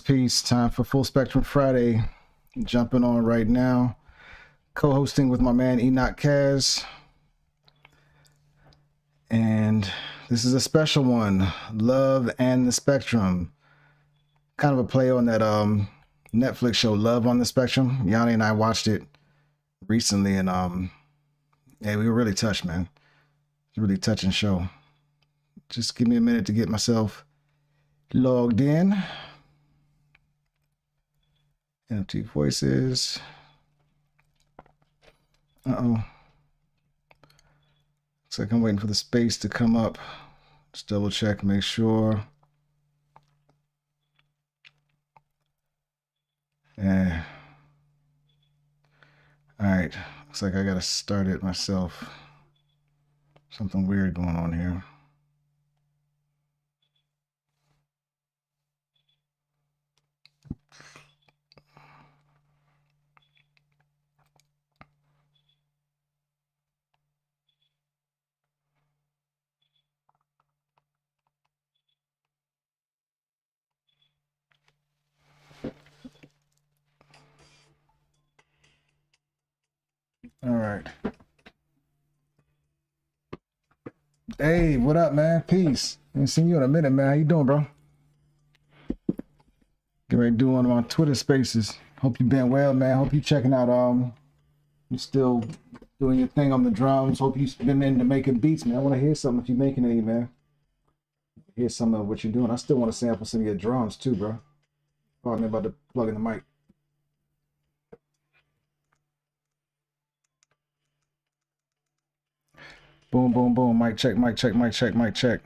Peace. Time for Full Spectrum Friday. Jumping on right now. Co-hosting with my man Enoch Kaz. And this is a special one. Love and the Spectrum. Kind of a play on that Netflix show Love on the Spectrum. Yanni and I watched it recently, and yeah, we were really touched, man. It's a really touching show. Just give me a minute to get myself logged in. NFT voices. Looks like I'm waiting for the space to come up. Just double check, make sure. Yeah. All right. Looks like I gotta start it myself. Something weird going on here. All right. Hey, what up, man? Peace. Ain't seen you in a minute, man. How you doing, bro? Get ready to do one of my Twitter spaces. Hope you been well, man. Hope you checking out. You still doing your thing on the drums. Hope you've been into making beats, man. I want to hear something if you're making any, man. Hear some of what you're doing. I still want to sample some of your drums too, bro. Pardon me about to plug in the mic. Boom, boom, boom. Mic check, mic check, mic check, mic check.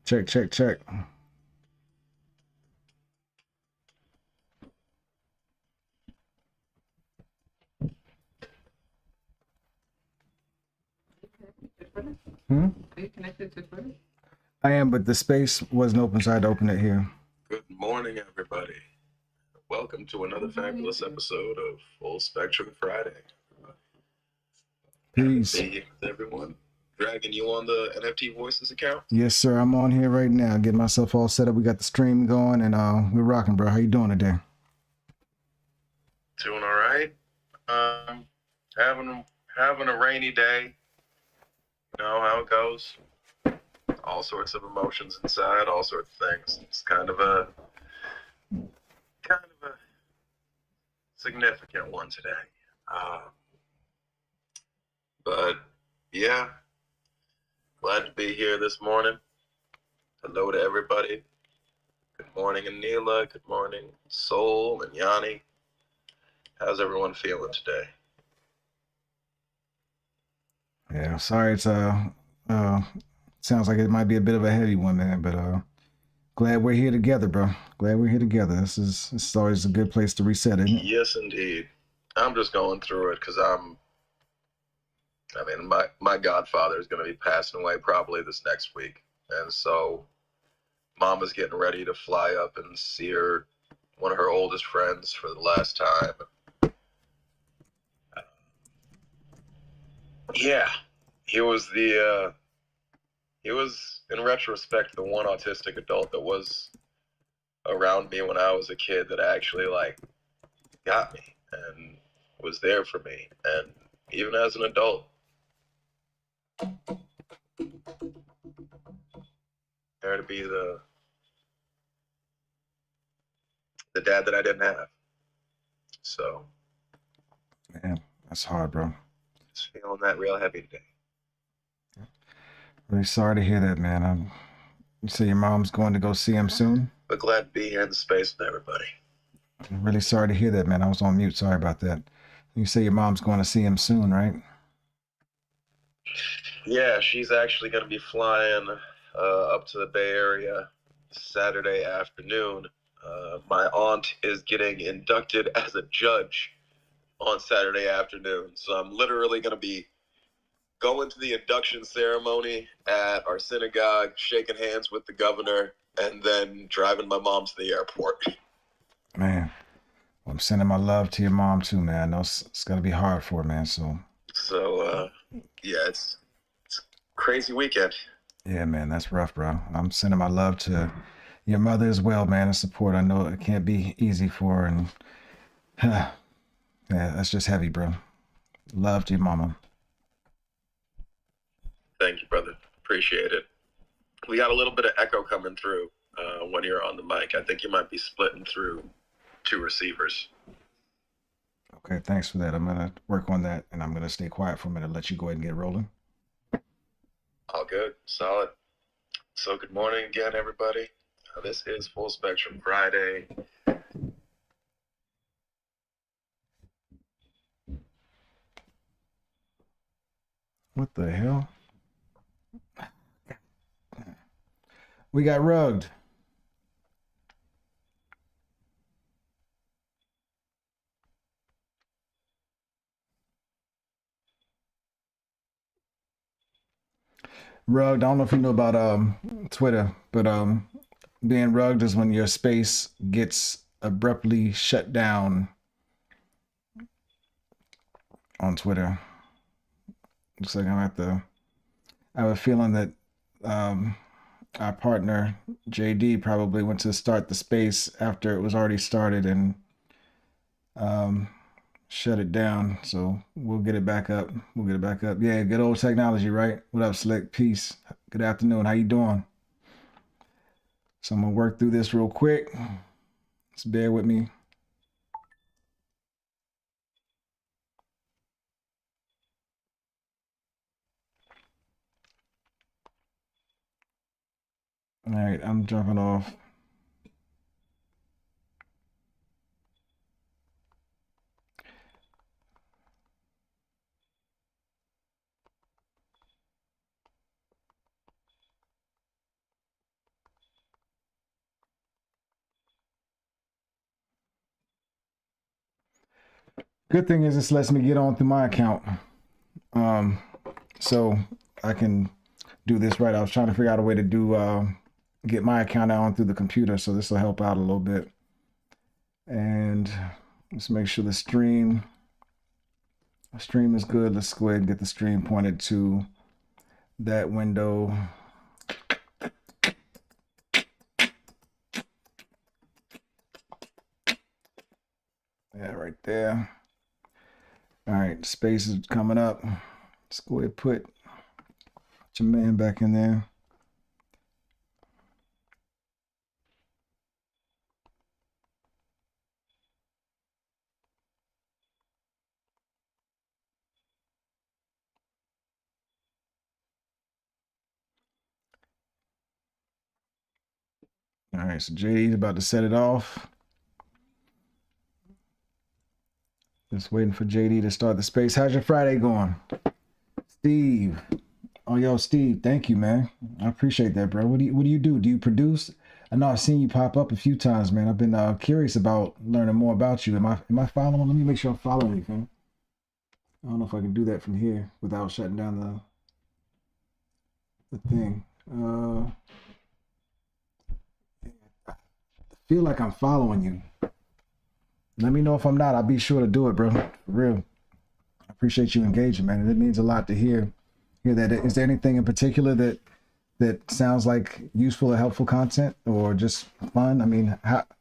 Check, check, check. Are you connected to Twitter? I am, but the space wasn't open, so I had to open it here. Good morning, everybody. Welcome to another fabulous episode of Full Spectrum Friday. Peace. Happy to be here with everyone. Dragging you on the NFT Voices account? Yes, sir. I'm on here right now. Getting myself all set up. We got the stream going, and we're rocking, bro. How you doing today? Doing all right. Having a rainy day. You know how it goes. All sorts of emotions inside, all sorts of things. It's kind of a significant one today. But yeah, glad to be here this morning. Hello to everybody. Good morning, Anila. Good morning, Soul and Yanni. How's everyone feeling today? Yeah, sorry. It's sounds like it might be a bit of a heavy one, man. But glad we're here together, bro. Glad we're here together. This is always a good place to reset, isn't it? Yes, indeed. I'm just going through it because my godfather is going to be passing away probably this next week. And so Mama's getting ready to fly up and see one of her oldest friends for the last time. Yeah, he was in retrospect the one autistic adult that was around me when I was a kid that actually got me and was there for me. And even as an adult, there to be the dad that I didn't have. So, man, that's hard, bro. Just feeling that real heavy today. Really sorry to hear that, man. You say your mom's going to go see him soon? But glad to be here in the space with everybody. I'm really sorry to hear that, man. I was on mute. Sorry about that. You say your mom's going to see him soon, right? Yeah, she's actually going to be flying up to the Bay Area Saturday afternoon. My aunt is getting inducted as a judge on Saturday afternoon. So I'm literally going to be going to the induction ceremony at our synagogue, shaking hands with the governor, and then driving my mom to the airport. Man, I'm sending my love to your mom too, man. I know it's going to be hard for her, man. So yeah, it's a crazy weekend. Yeah, man, that's rough, bro. I'm sending my love to your mother as well, man, and support. I know it can't be easy for her, and yeah, that's just heavy, bro. Love to your mama. Thank you, brother. Appreciate it. We got a little bit of echo coming through when you're on the mic. I think you might be splitting through 2 receivers. Okay, thanks for that. I'm going to work on that, and I'm going to stay quiet for a minute and let you go ahead and get rolling. All good. Solid. So good morning again, everybody. This is Full Spectrum Friday. What the hell? We got rugged. Rugged. I don't know if you know about Twitter, but being rugged is when your space gets abruptly shut down on Twitter. Looks like I have a feeling that our partner JD probably went to start the space after it was already started and shut it down. So we'll get it back up. Yeah, good old technology, right? What up, Slick? Peace. Good afternoon. How you doing? So I'm gonna work through this real quick. Just bear with me. All right, I'm jumping off. Good thing is this lets me get on through my account. So I can do this right. I was trying to figure out a way to do get my account on through the computer, so this will help out a little bit. And let's make sure the stream is good. Let's go ahead and get the stream pointed to that window. Yeah, right there. All right, space is coming up. Let's go ahead and put your man back in there. All right, so JD's about to set it off. Just waiting for JD to start the space. How's your Friday going? Steve. Oh, yo, Steve, thank you, man. I appreciate that, bro. What do you do? Do you produce? I know I've seen you pop up a few times, man. I've been curious about learning more about you. Am I following? Let me make sure I'm following you, man. I don't know if I can do that from here without shutting down the thing. I feel like I'm following you. Let me know if I'm not. I'll be sure to do it, bro. For real. I appreciate you engaging, man. It means a lot to hear that. Is there anything in particular that sounds like useful or helpful content, or just fun? I mean,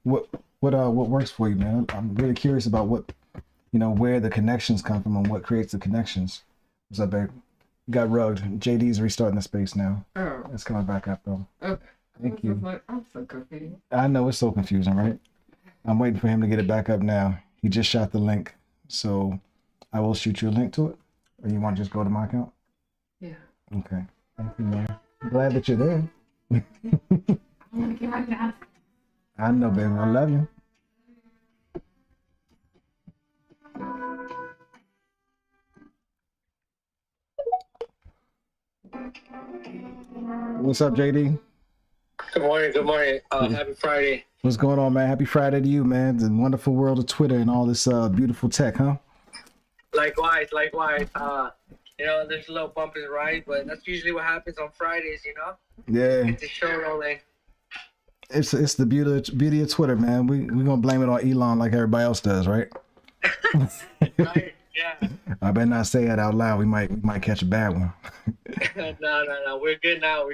what works for you, man? I'm really curious about where the connections come from and what creates the connections. What's up, babe? You got rugged. JD's restarting the space now. Oh. It's coming back up, though. Okay. Thank you. I'm so confused. I know it's so confusing, right? I'm waiting for him to get it back up now. He just shot the link, so I will shoot you a link to it. Or you want to just go to my account? Yeah. Okay. Thank you, man. I'm glad that you're there. I want to get my dad. I know, baby. I love you. What's up, JD? Good morning. Good morning. Happy Friday. What's going on, man? Happy Friday to you, man. The wonderful world of Twitter and all this beautiful tech, huh? Likewise. There's a little bump in the ride, but that's usually what happens on Fridays, Yeah. Get the show rolling. It's the beauty of Twitter, man. We gonna blame it on Elon like everybody else does, right? Right? Yeah. I better not say it out loud. We might catch a bad one. No. We're good now.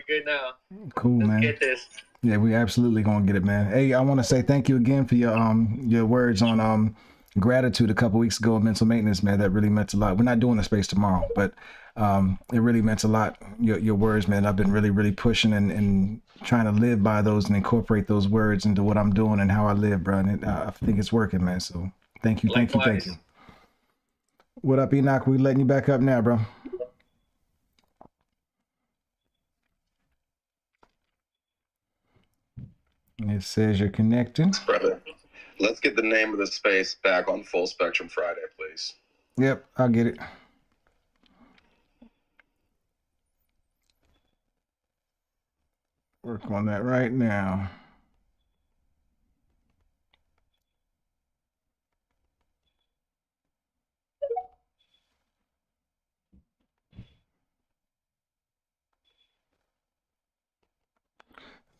Cool, Let's man. get this. Yeah, we absolutely gonna get it, man. Hey, I want to say thank you again for your words on gratitude a couple weeks ago, mental maintenance, man. That really meant a lot. We're not doing the space tomorrow, but it really meant a lot. Your words, man. I've been really pushing and trying to live by those and incorporate those words into what I'm doing and how I live, bro. And I think it's working, man. So thank you. What up, Enoch? We letting you back up now, bro. It says you're connecting. Brother, let's get the name of the space back on Full Spectrum Friday, please. Yep, I'll get it. Work on that right now.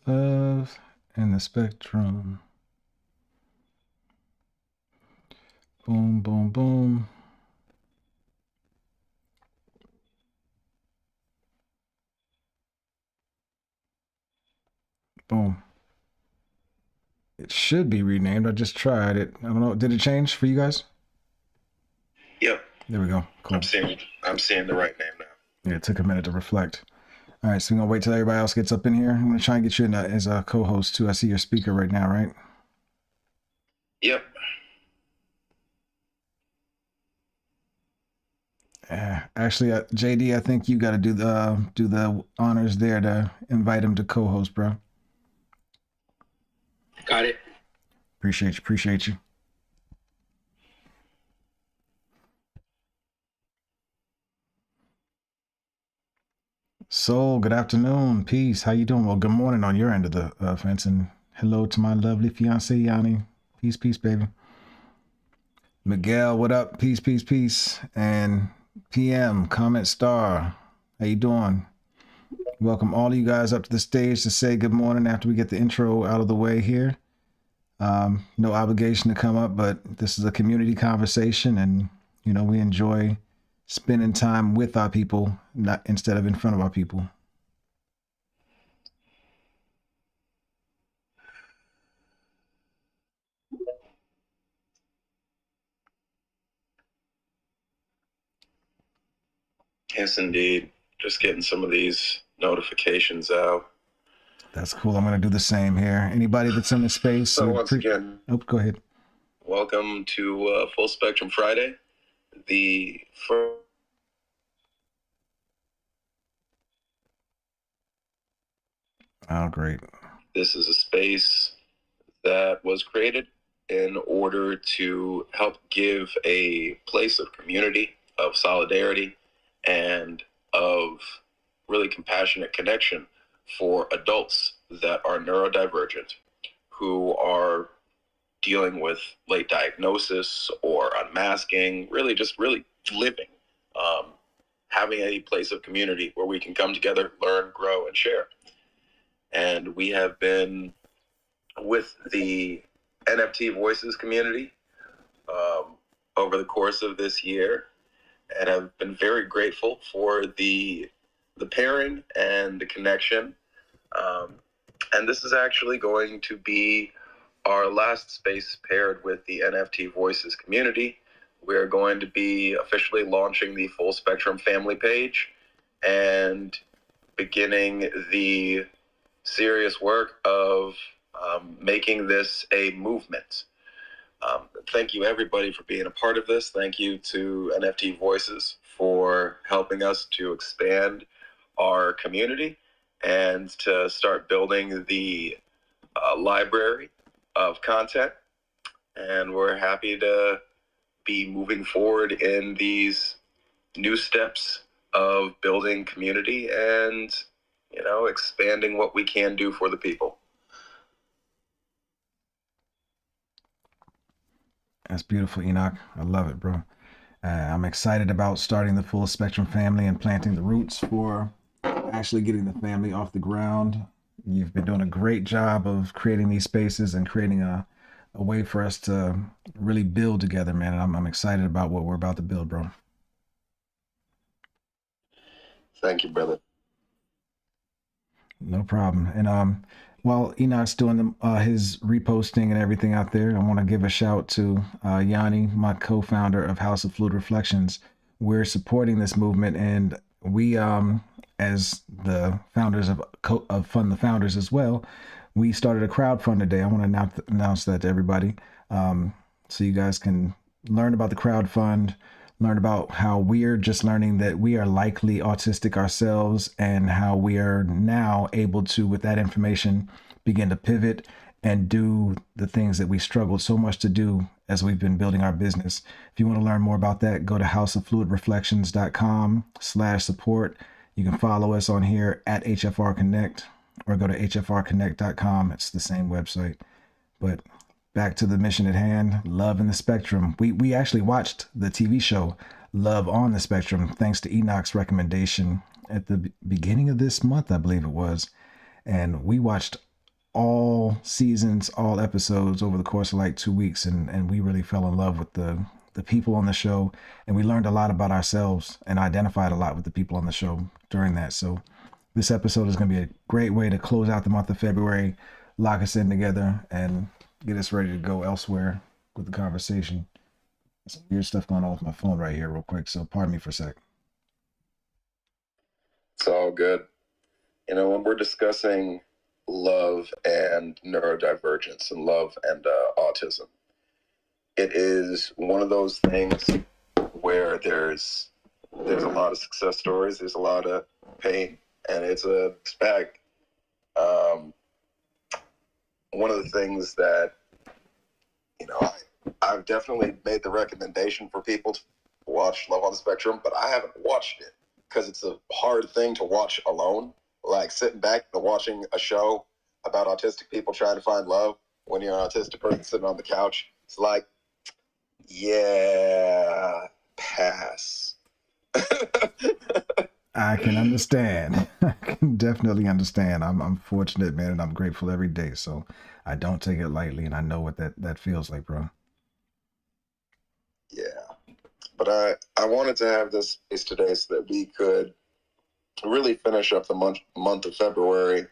Love and the spectrum. Boom, boom, boom. Boom. It should be renamed. I just tried it. I don't know. Did it change for you guys? Yep. There we go. Cool. I'm seeing the right name now. Yeah, it took a minute to reflect. All right, so we're gonna wait till everybody else gets up in here. I'm gonna try and get you in as a co-host too. I see your speaker right now, right? Yep. Actually, JD, I think you got to do the honors there to invite him to co-host, bro. Got it. Appreciate you. So, good afternoon, peace. How you doing? Well, good morning on your end of the fence, and hello to my lovely fiance Yanni. Peace, baby. Miguel, what up? Peace. And PM, comment star. How you doing? Welcome all of you guys up to the stage to say good morning after we get the intro out of the way here. No obligation to come up, but this is a community conversation, and we enjoy spending time with our people, not instead of in front of our people. Yes, indeed. Just getting some of these notifications out. That's cool. I'm going to do the same here. Anybody that's in the space. So once again, go ahead. Welcome to Full Spectrum Friday. The first. Oh, great. This is a space that was created in order to help give a place of community, of solidarity, and of really compassionate connection for adults that are neurodivergent, who are dealing with late diagnosis or unmasking, really living, having a place of community where we can come together, learn, grow, and share. And we have been with the NFT Voices community over the course of this year, and I've been very grateful for the pairing and the connection. And this is actually going to be our last space paired with the NFT Voices community. We're going to be officially launching the Full Spectrum family page and beginning the serious work of making this a movement. Thank you, everybody, for being a part of this. Thank you to NFT Voices for helping us to expand our community and to start building the library of content. And we're happy to be moving forward in these new steps of building community and you know, expanding what we can do for the people. That's beautiful, Enoch. I love it, bro. I'm excited about starting the Full Spectrum family and planting the roots for actually getting the family off the ground. You've been doing a great job of creating these spaces and creating a way for us to really build together, man. And I'm excited about what we're about to build, bro. Thank you, brother. No problem. And while Enoch's doing his reposting and everything out there, I want to give a shout to Yanni, my co-founder of House of Fluid Reflections. We're supporting this movement, and we, as the founders of Fund the Founders as well, we started a crowdfund today. I want to announce that to everybody, so you guys can learn about the crowdfund, learn about how we're just learning that we are likely autistic ourselves, and how we are now able to, with that information, begin to pivot and do the things that we struggled so much to do as we've been building our business. If you want to learn more about that, go to houseoffluidreflections.com/support. You can follow us on here at HFR Connect, or go to hfrconnect.com. It's the same website. But back to the mission at hand, Love in the Spectrum. We actually watched the TV show Love on the Spectrum, thanks to Enoch's recommendation at the beginning of this month, I believe it was. And we watched all seasons, all episodes over the course of like 2 weeks. And we really fell in love with the people on the show. And we learned a lot about ourselves and identified a lot with the people on the show during that. So this episode is going to be a great way to close out the month of February, lock us in together, and get us ready to go elsewhere with the conversation. There's some weird stuff going on with my phone right here real quick, so pardon me for a sec. It's all good. You know, when we're discussing love and neurodivergence and love and autism, it is one of those things where there's a lot of success stories, there's a lot of pain, and it's a mixed bag. One of the things that, you know, I've definitely made the recommendation for people to watch Love on the Spectrum, but I haven't watched it because it's a hard thing to watch alone. Like sitting back and watching a show about autistic people trying to find love when you're an autistic person sitting on the couch. It's like, yeah, pass. I can understand. I can definitely understand. I'm fortunate, man, and I'm grateful every day. So I don't take it lightly, and I know what that feels like, bro. Yeah. But I wanted to have this space today so that we could really finish up the month of February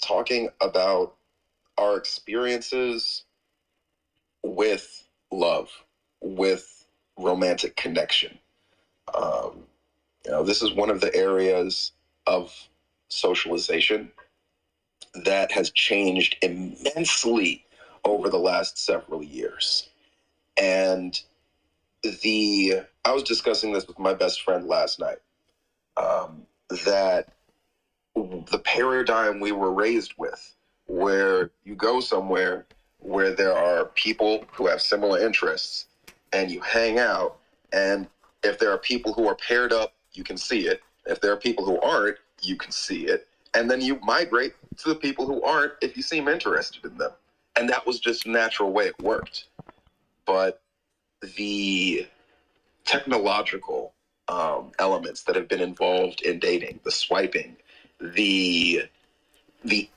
talking about our experiences with love, with romantic connection. You know, this is one of the areas of socialization that has changed immensely over the last several years. And I was discussing this with my best friend last night, that the paradigm we were raised with, where you go somewhere where there are people who have similar interests and you hang out, and if there are people who are paired up, you can see it. If there are people who aren't, you can see it. And then you migrate to the people who aren't if you seem interested in them. And that was just a natural way it worked. But the technological elements that have been involved in dating, the swiping, the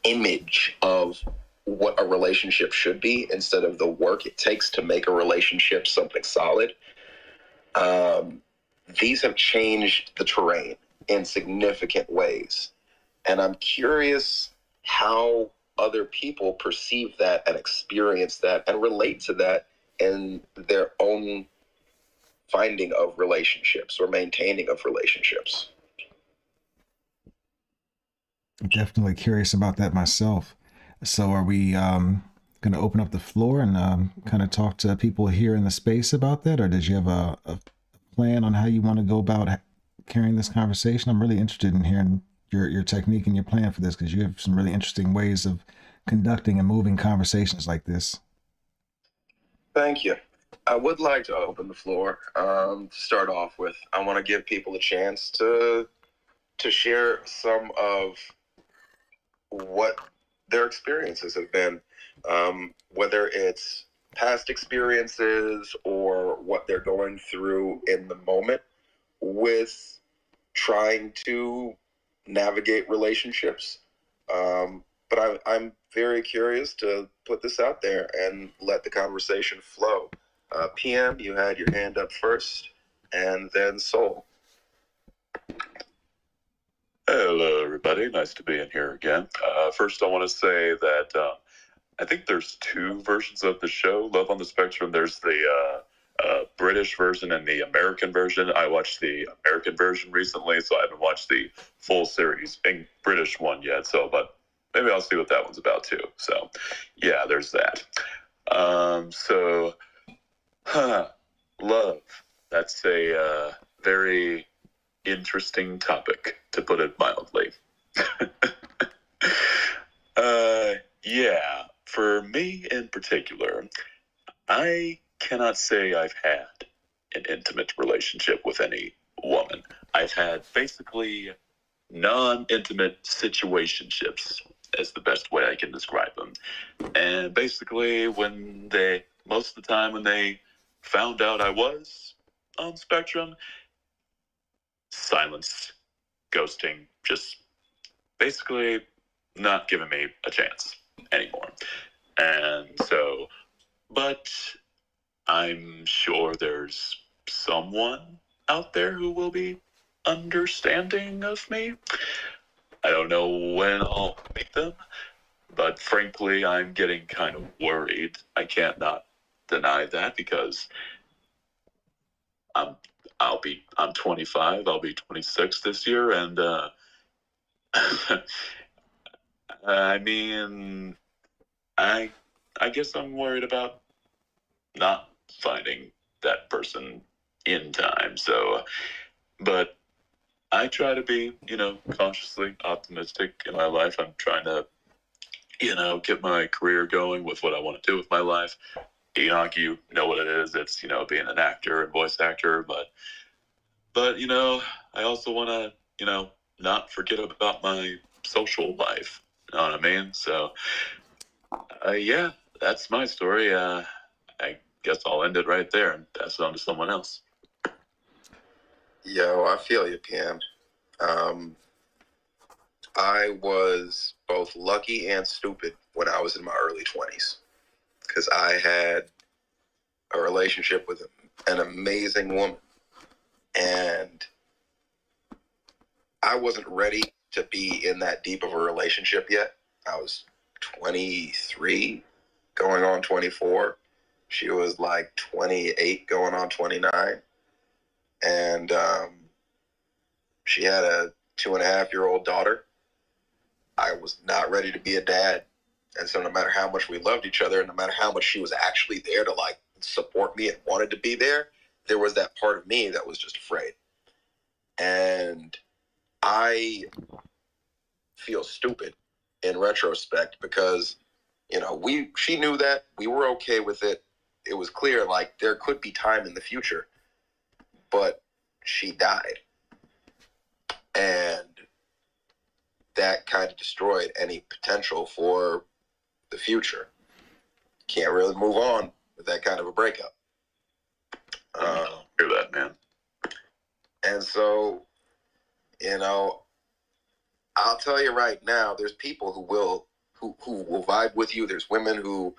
image of what a relationship should be instead of the work it takes to make a relationship something solid, these have changed the terrain in significant ways. And I'm curious how other people perceive that and experience that and relate to that in their own finding of relationships or maintaining of relationships. I'm definitely curious about that myself. So are we going to open up the floor and kind of talk to people here in the space about that? Or did you have a plan on how you want to go about carrying this conversation? I'm really interested in hearing your technique and your plan for this, because you have some really interesting ways of conducting and moving conversations like this. Thank you. I would like to open the floor. To start off with, I want to give people a chance to share some of what their experiences have been, whether it's past experiences or what they're going through in the moment with trying to navigate relationships. But I'm very curious to put this out there and let the conversation flow. PM, you had your hand up first, and then Soul. Hello, everybody. Nice to be in here again. First, I want to say that I think there's two versions of the show, Love on the Spectrum. There's the British version and the American version. I watched the American version recently, so I haven't watched the full series in British one yet. But maybe I'll see what that one's about too. So, yeah, there's that. Love. That's a very interesting topic, to put it mildly. Yeah, for me in particular, I cannot say I've had an intimate relationship with any woman. I've had basically non-intimate situationships, is the best way I can describe them. And basically, most of the time when they found out I was on spectrum, silence, ghosting, just basically not giving me a chance anymore. And so, but I'm sure there's someone out there who will be understanding of me. I don't know when I'll meet them, but frankly, I'm getting kind of worried. I can't not deny that, because I'm 25. I'll be 26 this year, and I mean, I guess I'm worried about not finding that person in time. So, but I try to be, cautiously optimistic in my life. I'm trying to, get my career going with what I want to do with my life. Enoch, you know what it is. It's, being an actor and voice actor, but I also want to, not forget about my social life. You know what I mean? So, yeah, that's my story. I guess I'll end it right there and pass it on to someone else. Yo, I feel you, PM. I was both lucky and stupid when I was in my early 20s, because I had a relationship with an amazing woman, and I wasn't ready to be in that deep of a relationship yet. I was 23 going on 24. She was like 28 going on 29. And she had a 2.5-year-old daughter. I was not ready to be a dad. And so no matter how much we loved each other, and no matter how much she was actually there to like support me and wanted to be there was that part of me that was just afraid. And I feel stupid in retrospect, because, she knew that, we were okay with it. It was clear, like, there could be time in the future, but she died. And that kind of destroyed any potential for the future. Can't really move on with that kind of a breakup. Hear that, man. And so, I'll tell you right now, there's people who will vibe with you. There's women who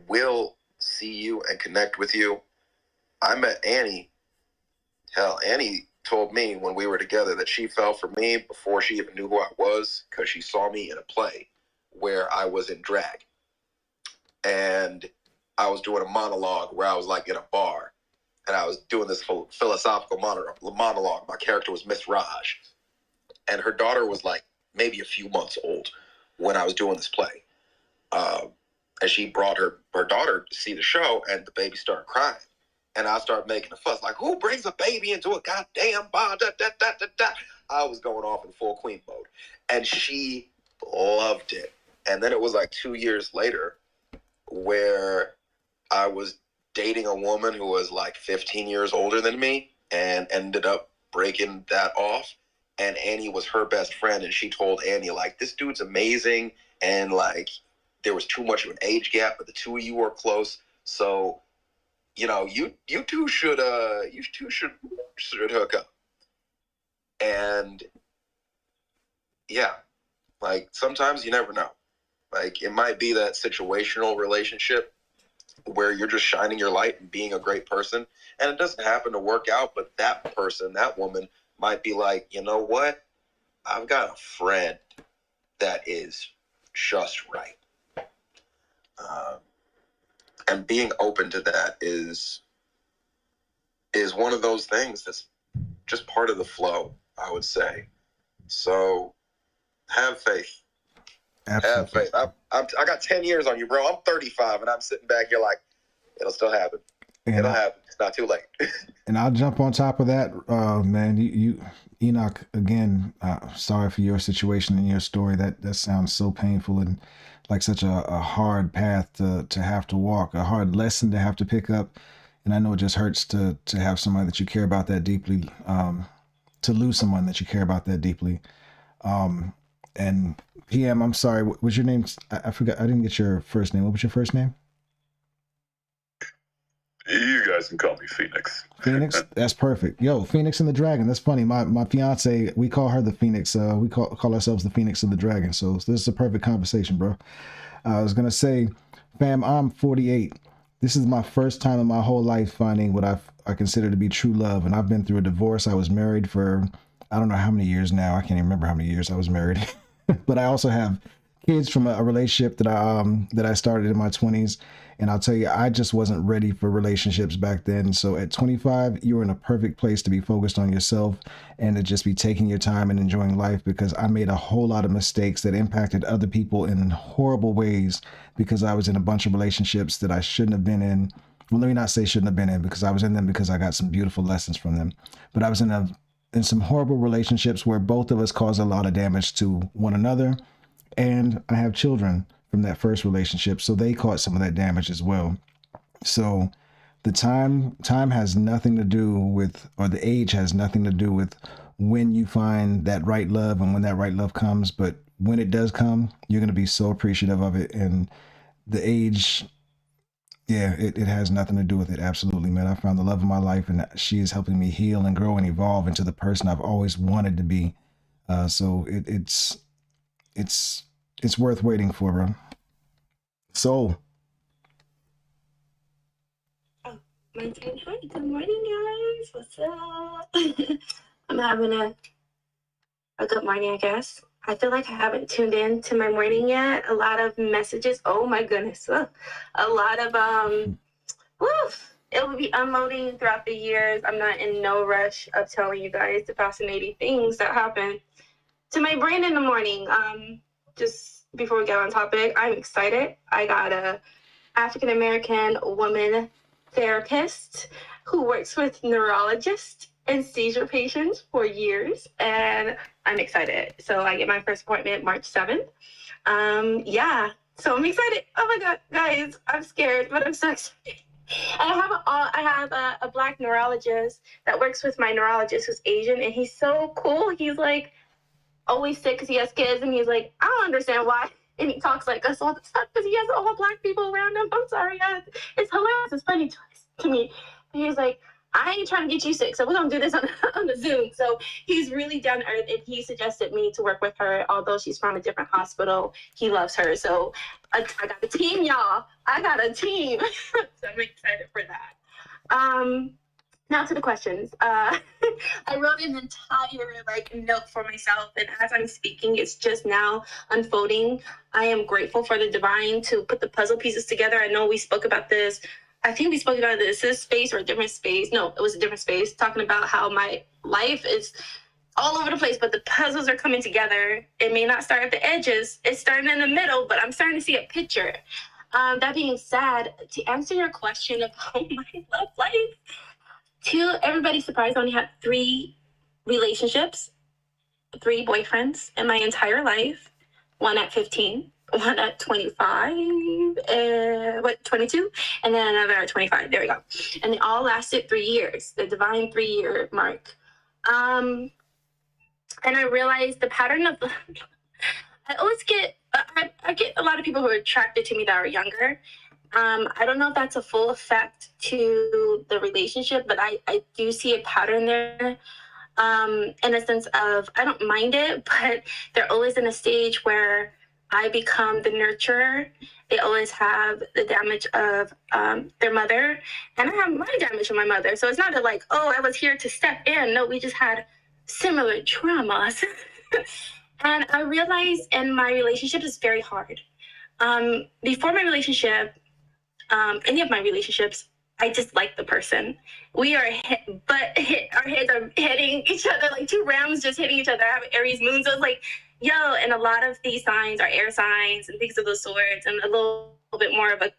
will see you and connect with you. I met Annie. Hell, Annie told me when we were together that she fell for me before she even knew who I was, because she saw me in a play where I was in drag. And I was doing a monologue where I was like in a bar, and I was doing this philosophical monologue. My character was Miss Raj, and her daughter was like maybe a few months old when I was doing this play. And she brought her daughter to see the show, and the baby started crying. And I started making a fuss, like, who brings a baby into a goddamn bar? Da, da, da, da, da. I was going off in full queen mode. And she loved it. And then it was like 2 years later where I was dating a woman who was like 15 years older than me, and ended up breaking that off. and Annie was her best friend, and she told Annie, like, this dude's amazing, and like there was too much of an age gap, but the two of you were close, so you know, you two should hook up. And yeah, like sometimes you never know. Like it might be that situational relationship where you're just shining your light and being a great person, and it doesn't happen to work out, but that person, that woman might be like, you know what? I've got a friend that is just right. And being open to that is one of those things that's just part of the flow, I would say. So have faith. Absolutely. Have faith. I got 10 years on you, bro. I'm 35, and I'm sitting back here like, it'll still happen. It'll happen. It's not too late. And I'll jump on top of that, man. You Enoch, again, sorry for your situation and your story. That sounds so painful and like such a hard path to have to walk, a hard lesson to have to pick up. And I know it just hurts to have somebody that you care about that deeply, to lose someone that you care about that deeply. And PM, I'm sorry, what was your name? I forgot. I didn't get your first name. What was your first name? You guys can call me Phoenix. Phoenix? That's perfect. Yo, Phoenix and the Dragon. That's funny. My fiance, we call her the Phoenix. We call ourselves the Phoenix and the Dragon. So this is a perfect conversation, bro. I was going to say, fam, I'm 48. This is my first time in my whole life finding what I consider to be true love. And I've been through a divorce. I was married for, I don't know how many years now. I can't even remember how many years I was married. But I also have kids from a relationship that I started in my 20s. And I'll tell you, I just wasn't ready for relationships back then. So at 25, you were in a perfect place to be focused on yourself and to just be taking your time and enjoying life, because I made a whole lot of mistakes that impacted other people in horrible ways because I was in a bunch of relationships that I shouldn't have been in. Well, let me not say shouldn't have been in, because I was in them because I got some beautiful lessons from them. But I was in some horrible relationships where both of us caused a lot of damage to one another. And I have children from that first relationship, so they caught some of that damage as well. So the time has nothing to do with, or the age has nothing to do with when you find that right love and when that right love comes. But when it does come, you're going to be so appreciative of it. And the age, yeah, it has nothing to do with it. Absolutely, man. I found the love of my life, and she is helping me heal and grow and evolve into the person I've always wanted to be. So it's worth waiting for, bro. So, My turn. Hi, good morning, guys. What's up? I'm having a good morning, I guess. I feel like I haven't tuned in to my morning yet. A lot of messages. Oh my goodness. A lot of it will be unloading throughout the years. I'm not in no rush of telling you guys the fascinating things that happen to my brain in the morning. Just before we get on topic, I'm excited. I got a African-American woman therapist who works with neurologists and seizure patients for years, and I'm excited. So I get my first appointment March 7th. So I'm excited. Oh my God, guys, I'm scared, but I'm so excited. I have a Black neurologist that works with my neurologist who's Asian, and he's so cool. He's like always sick because he has kids, and he's like, I don't understand why. And he talks like us all the time because he has all Black people around him. I'm sorry, guys. It's hilarious. It's funny to me. And he's like, I ain't trying to get you sick, so we're going to do this on the Zoom. So he's really down to earth, and he suggested me to work with her. Although she's from a different hospital, he loves her. So I got a team, y'all. I got a team. So I'm excited for that. Now to the questions. I wrote an entire note for myself, and as I'm speaking, it's just now unfolding. I am grateful for the divine to put the puzzle pieces together. I know we spoke about this. I think we spoke about this space or a different space. No, it was a different space, talking about how my life is all over the place, but the puzzles are coming together. It may not start at the edges. It's starting in the middle, but I'm starting to see a picture. That being said, to answer your question about my love life, to everybody's surprise, I only had 3 relationships, 3 boyfriends in my entire life. One at 15, one at 25, 22, and then another at 25. There we go. And they all lasted 3 years, the divine 3-year mark. And I realized the pattern of I always get I get a lot of people who are attracted to me that are younger. I don't know if that's a full effect to the relationship, but I do see a pattern there. In a sense of I don't mind it, but they're always in a stage where I become the nurturer. They always have the damage of their mother, and I have my damage from my mother. So it's not that like, oh, I was here to step in. No, we just had similar traumas. And I realized in my relationship is very hard. Before my relationship, any of my relationships, I just like the person. We are our heads are hitting each other like two rams just hitting each other. I have Aries moon, so it's like, yo, and a lot of these signs are air signs and things of those sorts, and a little bit more of a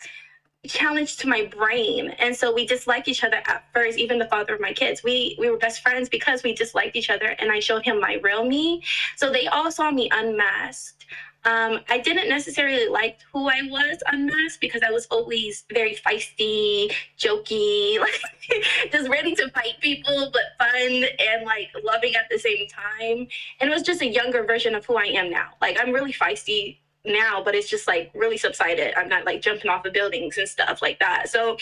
challenge to my brain. And so we disliked each other at first. Even the father of my kids, we were best friends because we disliked each other, and I showed him my real me. So they all saw me unmasked. I didn't necessarily like who I was unmasked because I was always very feisty, jokey, like just ready to fight people, but fun and like loving at the same time. And it was just a younger version of who I am now. Like I'm really feisty now, but it's just like really subsided. I'm not like jumping off of buildings and stuff like that. So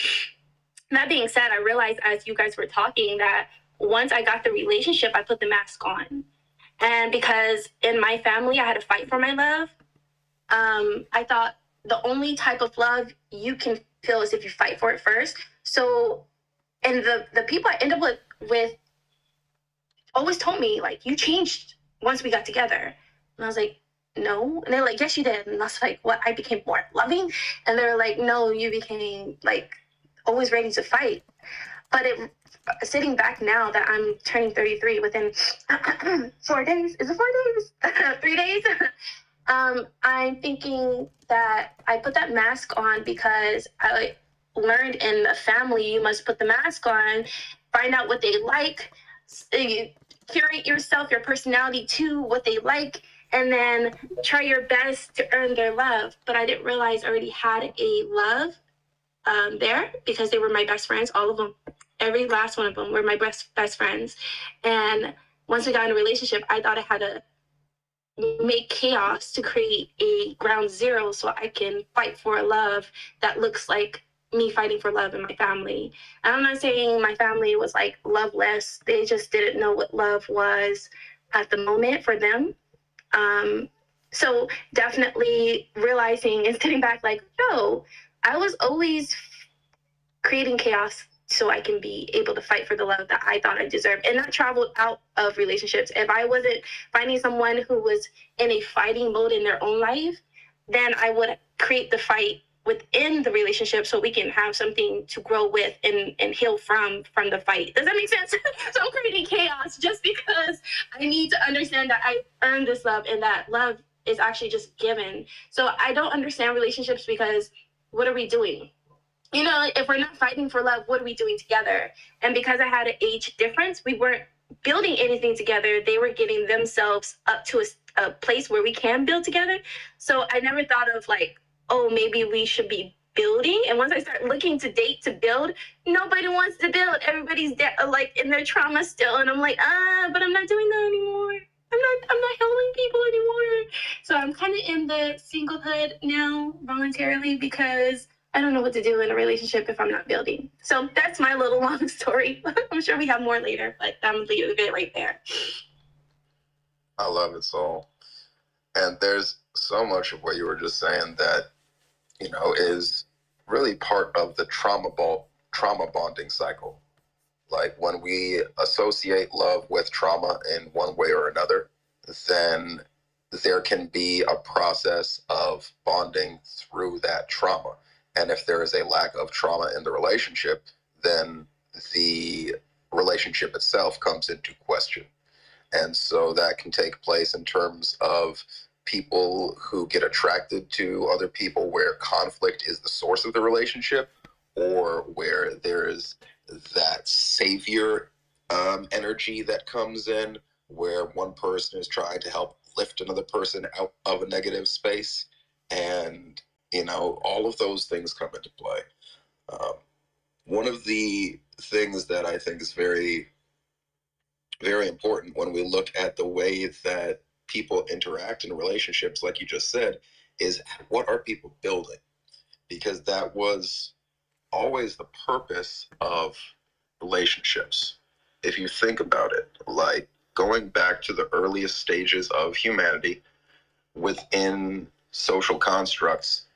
that being said, I realized as you guys were talking that once I got the relationship, I put the mask on. And because in my family, I had to fight for my love, I thought the only type of love you can feel is if you fight for it first. So, and the people I ended up with always told me, like, you changed once we got together. And I was like, no. And they're like, yes, you did. And I was like, what? I became more loving? And they're like, no, you became, like, always ready to fight. But sitting back now that I'm turning 33 within 4 days, is it 4 days? 3 days? I'm thinking that I put that mask on because I learned in a family, you must put the mask on, find out what they like, curate yourself, your personality to what they like, and then try your best to earn their love. But I didn't realize I already had a love there because they were my best friends, all of them. Every last one of them were my best friends. And once we got in a relationship, I thought I had to make chaos to create a ground zero so I can fight for a love that looks like me fighting for love in my family. And I'm not saying my family was like loveless. They just didn't know what love was at the moment for them. So definitely realizing and sitting back like, yo, I was always creating chaos so I can be able to fight for the love that I thought I deserved, and not traveled out of relationships. If I wasn't finding someone who was in a fighting mode in their own life, then I would create the fight within the relationship so we can have something to grow with and heal from the fight. Does that make sense? So I'm creating chaos just because I need to understand that I earned this love and that love is actually just given. So I don't understand relationships because what are we doing? You know, if we're not fighting for love, what are we doing together? And because I had an age difference, we weren't building anything together. They were getting themselves up to a place where we can build together. So I never thought of like, oh, maybe we should be building. And once I start looking to date to build, nobody wants to build. Everybody's like in their trauma still. And I'm like, but I'm not doing that anymore. I'm not helping people anymore. So I'm kind of in the singlehood now voluntarily because I don't know what to do in a relationship if I'm not building. So that's my little long story. I'm sure we have more later, but I'm leaving it right there. I love it, Soul. And there's so much of what you were just saying that, you know, is really part of the trauma bonding cycle. Like when we associate love with trauma in one way or another, then there can be a process of bonding through that trauma. And if there is a lack of trauma in the relationship, then the relationship itself comes into question. And so that can take place in terms of people who get attracted to other people where conflict is the source of the relationship, or where there's that savior energy that comes in, where one person is trying to help lift another person out of a negative space. And you know, all of those things come into play. One of the things that I think is very very important when we look at the way that people interact in relationships, like you just said, is what are people building? Because that was always the purpose of relationships. If you think about it, like going back to the earliest stages of humanity within social constructs,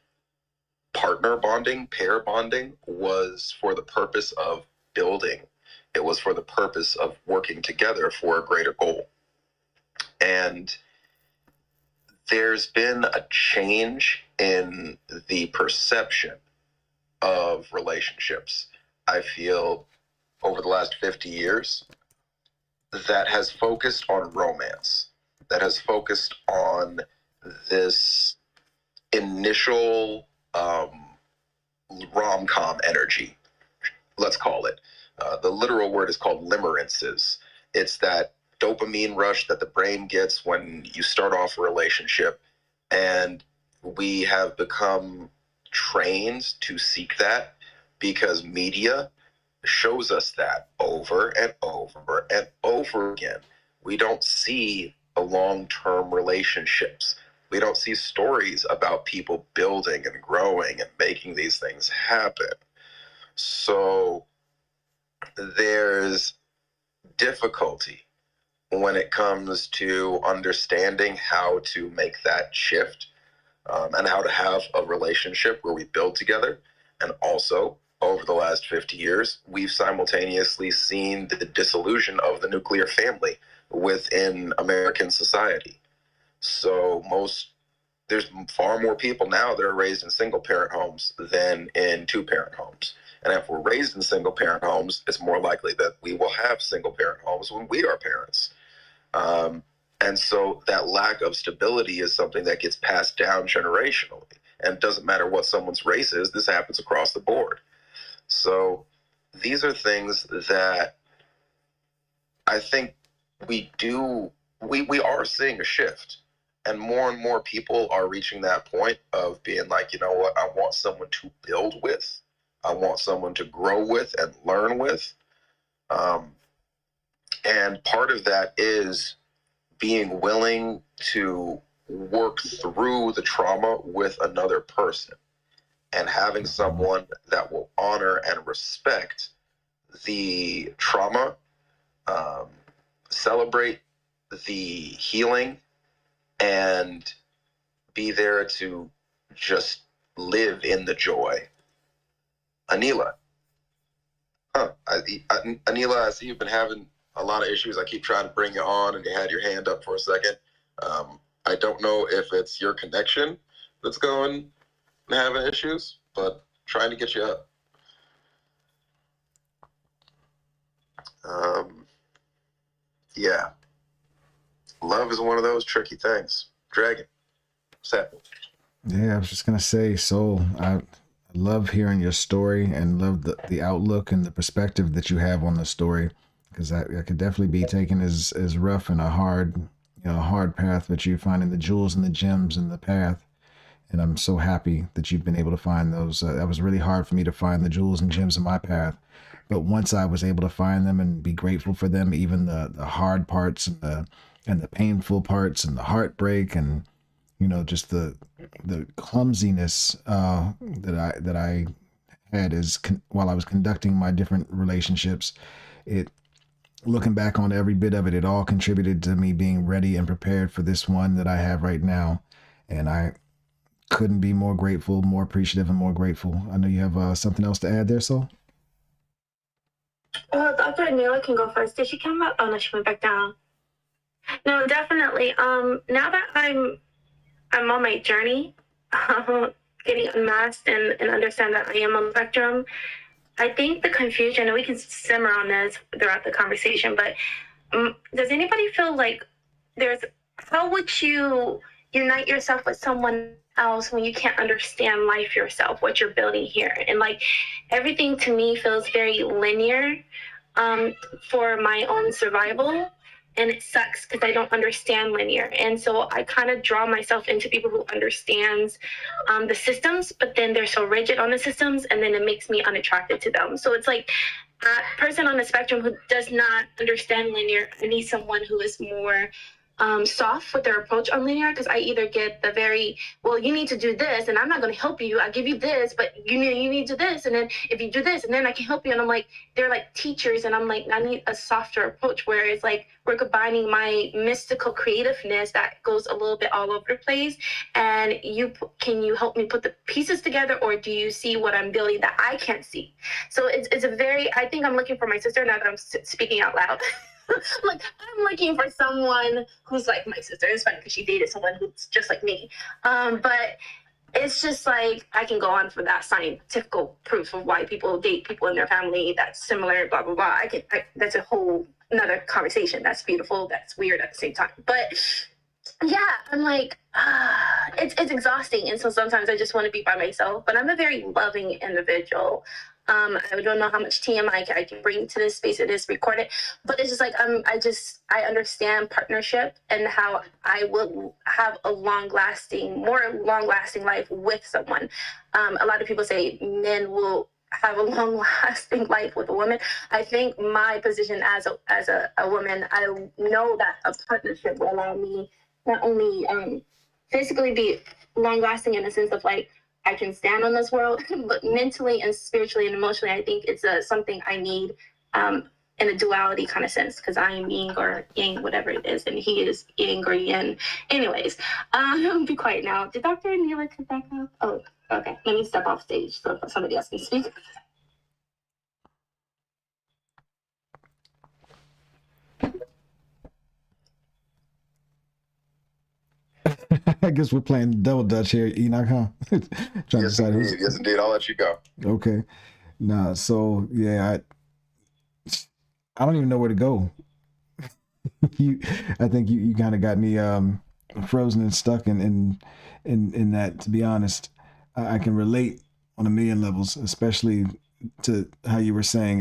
partner bonding, pair bonding was for the purpose of building. It was for the purpose of working together for a greater goal. And there's been a change in the perception of relationships, I feel, over the last 50 years, that has focused on romance, that has focused on this initial rom-com energy, let's call it. The literal word is called limerances. It's that dopamine rush that the brain gets when you start off a relationship, and we have become trained to seek that because media shows us that over and over and over again. We don't see the long-term relationships. We don't see stories about people building and growing and making these things happen. So there's difficulty when it comes to understanding how to make that shift, and how to have a relationship where we build together. And also, over the last 50 years, we've simultaneously seen the dissolution of the nuclear family within American society. So there's far more people now that are raised in single-parent homes than in two-parent homes. And if we're raised in single-parent homes, it's more likely that we will have single-parent homes when we are parents. And so that lack of stability is something that gets passed down generationally. And it doesn't matter what someone's race is, this happens across the board. So these are things that I think we are seeing a shift. And more people are reaching that point of being like, you know what, I want someone to build with. I want someone to grow with and learn with. And part of that is being willing to work through the trauma with another person and having someone that will honor and respect the trauma, celebrate the healing, and be there to just live in the joy. Anila. Anila, I see you've been having a lot of issues. I keep trying to bring you on, and you had your hand up for a second. I don't know if it's your connection that's going and having issues, but trying to get you up. Yeah. Love is one of those tricky things. Dragon, what's happening? Yeah, I was just gonna say, Soul, I love hearing your story and love the outlook and the perspective that you have on the story, because I could definitely be taken as rough and a hard path, but you're finding the jewels and the gems in the path. And I'm so happy that you've been able to find those. That was really hard for me to find the jewels and gems in my path. But once I was able to find them and be grateful for them, even the hard parts and the painful parts and the heartbreak and, just the clumsiness that I had while I was conducting my different relationships, looking back on every bit of it, it all contributed to me being ready and prepared for this one that I have right now. And I couldn't be more grateful, more appreciative, and more grateful. I know you have something else to add there, Sol? Dr. Anila can go first. Did she come up? Oh no, she went back down. No, definitely. Now that I'm on my journey, getting unmasked and understand that I am on the spectrum, I think the confusion, and we can simmer on this throughout the conversation, but does anybody feel like how would you unite yourself with someone else when you can't understand life yourself, what you're building here? And like everything to me feels very linear for my own survival. And it sucks because I don't understand linear. And so I kind of draw myself into people who understands the systems, but then they're so rigid on the systems, and then it makes me unattracted to them. So it's like person on the spectrum who does not understand linear. I need someone who is more soft with their approach on linear, because I either get the very, well, you need to do this, and I'm not going to help you. I give you this, but you need to do this, and then if you do this, and then I can help you. And I'm like, they're like teachers, and I'm like, I need a softer approach where it's like we're combining my mystical creativeness that goes a little bit all over the place, and can you help me put the pieces together, or do you see what I'm building that I can't see? So it's a very, I think I'm looking for my sister now that I'm speaking out loud. Like, I'm looking for someone who's like my sister. It's funny because she dated someone who's just like me. But it's just like, I can go on for that scientific proof of why people date people in their family that's similar, blah, blah, blah. That's a whole another conversation. That's beautiful. That's weird at the same time. But yeah, I'm like, it's exhausting. And so sometimes I just want to be by myself, but I'm a very loving individual. I don't know how much TMI I can bring to this space. It is recorded, but it's just like, I understand partnership and how I will have a more long-lasting life with someone. A lot of people say men will have a long-lasting life with a woman. I think my position as a woman, I know that a partnership will allow me not only physically be long-lasting in the sense of like, I can stand on this world, but mentally and spiritually and emotionally, I think it's something I need in a duality kind of sense, because I am yin or yang, whatever it is, and he is yang or yin. Anyways, be quiet now. Did Dr. Neela come back up? Oh, okay. Let me step off stage so somebody else can speak. I guess we're playing double dutch here, Enoch, huh? Trying Yes, to decide indeed. Yes, indeed. I'll let you go. Okay. Nah, so yeah, I don't even know where to go. I think you kind of got me frozen and stuck in that, to be honest. I can relate on a million levels, especially to how you were saying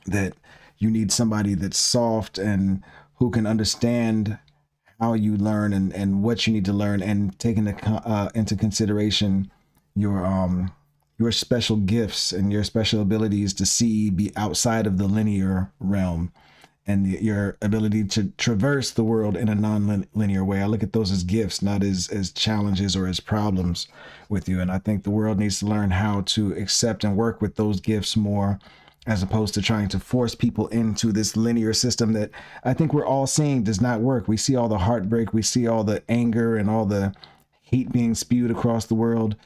that you need somebody that's soft and who can understand how you learn and what you need to learn, and take into consideration your special gifts and your special abilities to be outside of the linear realm, and your ability to traverse the world in a non-linear way. I look at those as gifts, not as challenges or as problems with you. And I think the world needs to learn how to accept and work with those gifts more, as opposed to trying to force people into this linear system that I think we're all seeing does not work. We see all the heartbreak, we see all the anger and all the hate being spewed across the world.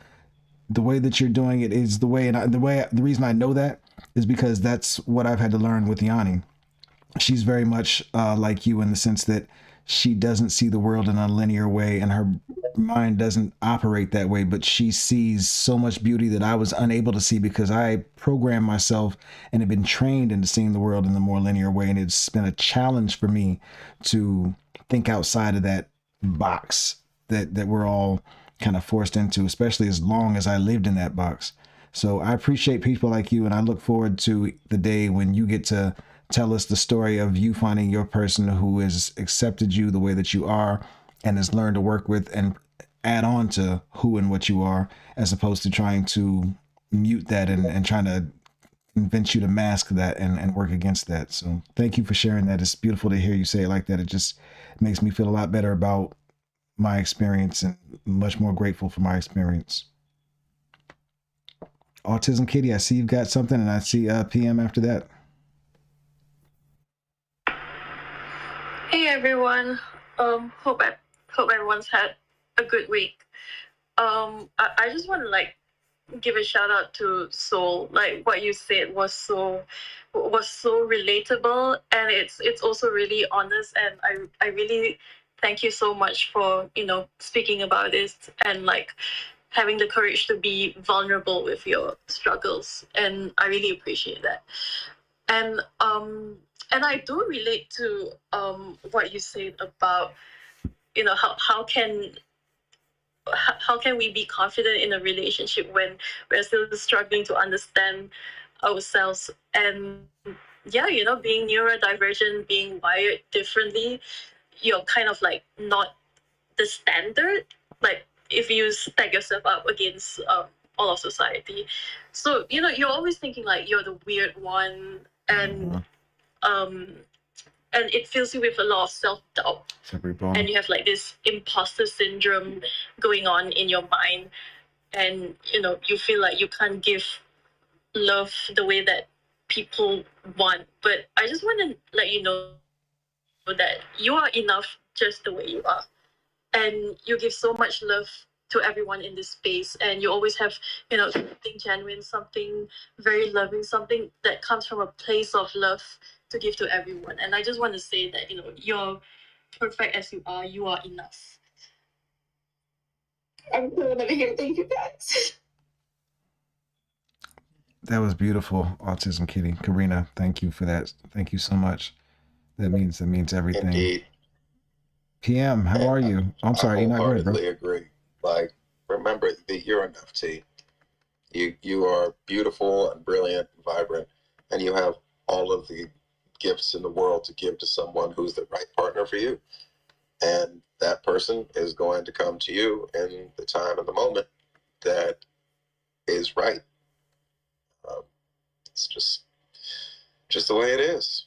The way that you're doing it is the way, and the reason I know that is because that's what I've had to learn with Yanni. She's very much like you in the sense that she doesn't see the world in a linear way, and her mind doesn't operate that way, but she sees so much beauty that I was unable to see because I programmed myself and have been trained into seeing the world in the more linear way. And it's been a challenge for me to think outside of that box that we're all kind of forced into, especially as long as I lived in that box. So I appreciate people like you, and I look forward to the day when you get to tell us the story of you finding your person who has accepted you the way that you are and has learned to work with and add on to who and what you are, as opposed to trying to mute that and trying to convince you to mask that and work against that. So thank you for sharing that. It's beautiful to hear you say it like that. It just makes me feel a lot better about my experience and much more grateful for my experience. Autism Kitty, I see you've got something, and I see PM after that. Hey everyone. Hope everyone's had a good week. I just want to give a shout out to Soul. Like what you said was so relatable, and it's also really honest, and I really thank you so much for speaking about this and having the courage to be vulnerable with your struggles, and I really appreciate that. And I do relate to what you said about how can we be confident in a relationship when we're still struggling to understand ourselves. And yeah, being neurodivergent, being wired differently, you're kind of not the standard. Like if you stack yourself up against all of society. So, you know, you're always thinking like you're the weird one, and it fills you with a lot of self-doubt. And you have like this imposter syndrome going on in your mind. And, you know, you feel like you can't give love the way that people want. But I just want to let you know that you are enough just the way you are. And you give so much love to everyone in this space. And you always have, you know, something genuine, something very loving, something that comes from a place of love to give to everyone. And I just want to say that, you know, you're perfect as you are. You are enough. I'm going over here. Thank you, guys. That was beautiful, Autism Kitty. Karina, thank you for that. Thank you so much. That means everything. Indeed. PM, how are you? I'm sorry, you're not good, bro. I wholeheartedly agree. Like, remember that you're enough, T. You are beautiful and brilliant and vibrant, and you have all of the gifts in the world to give to someone who's the right partner for you. And that person is going to come to you in the time and the moment that is right. It's just the way it is.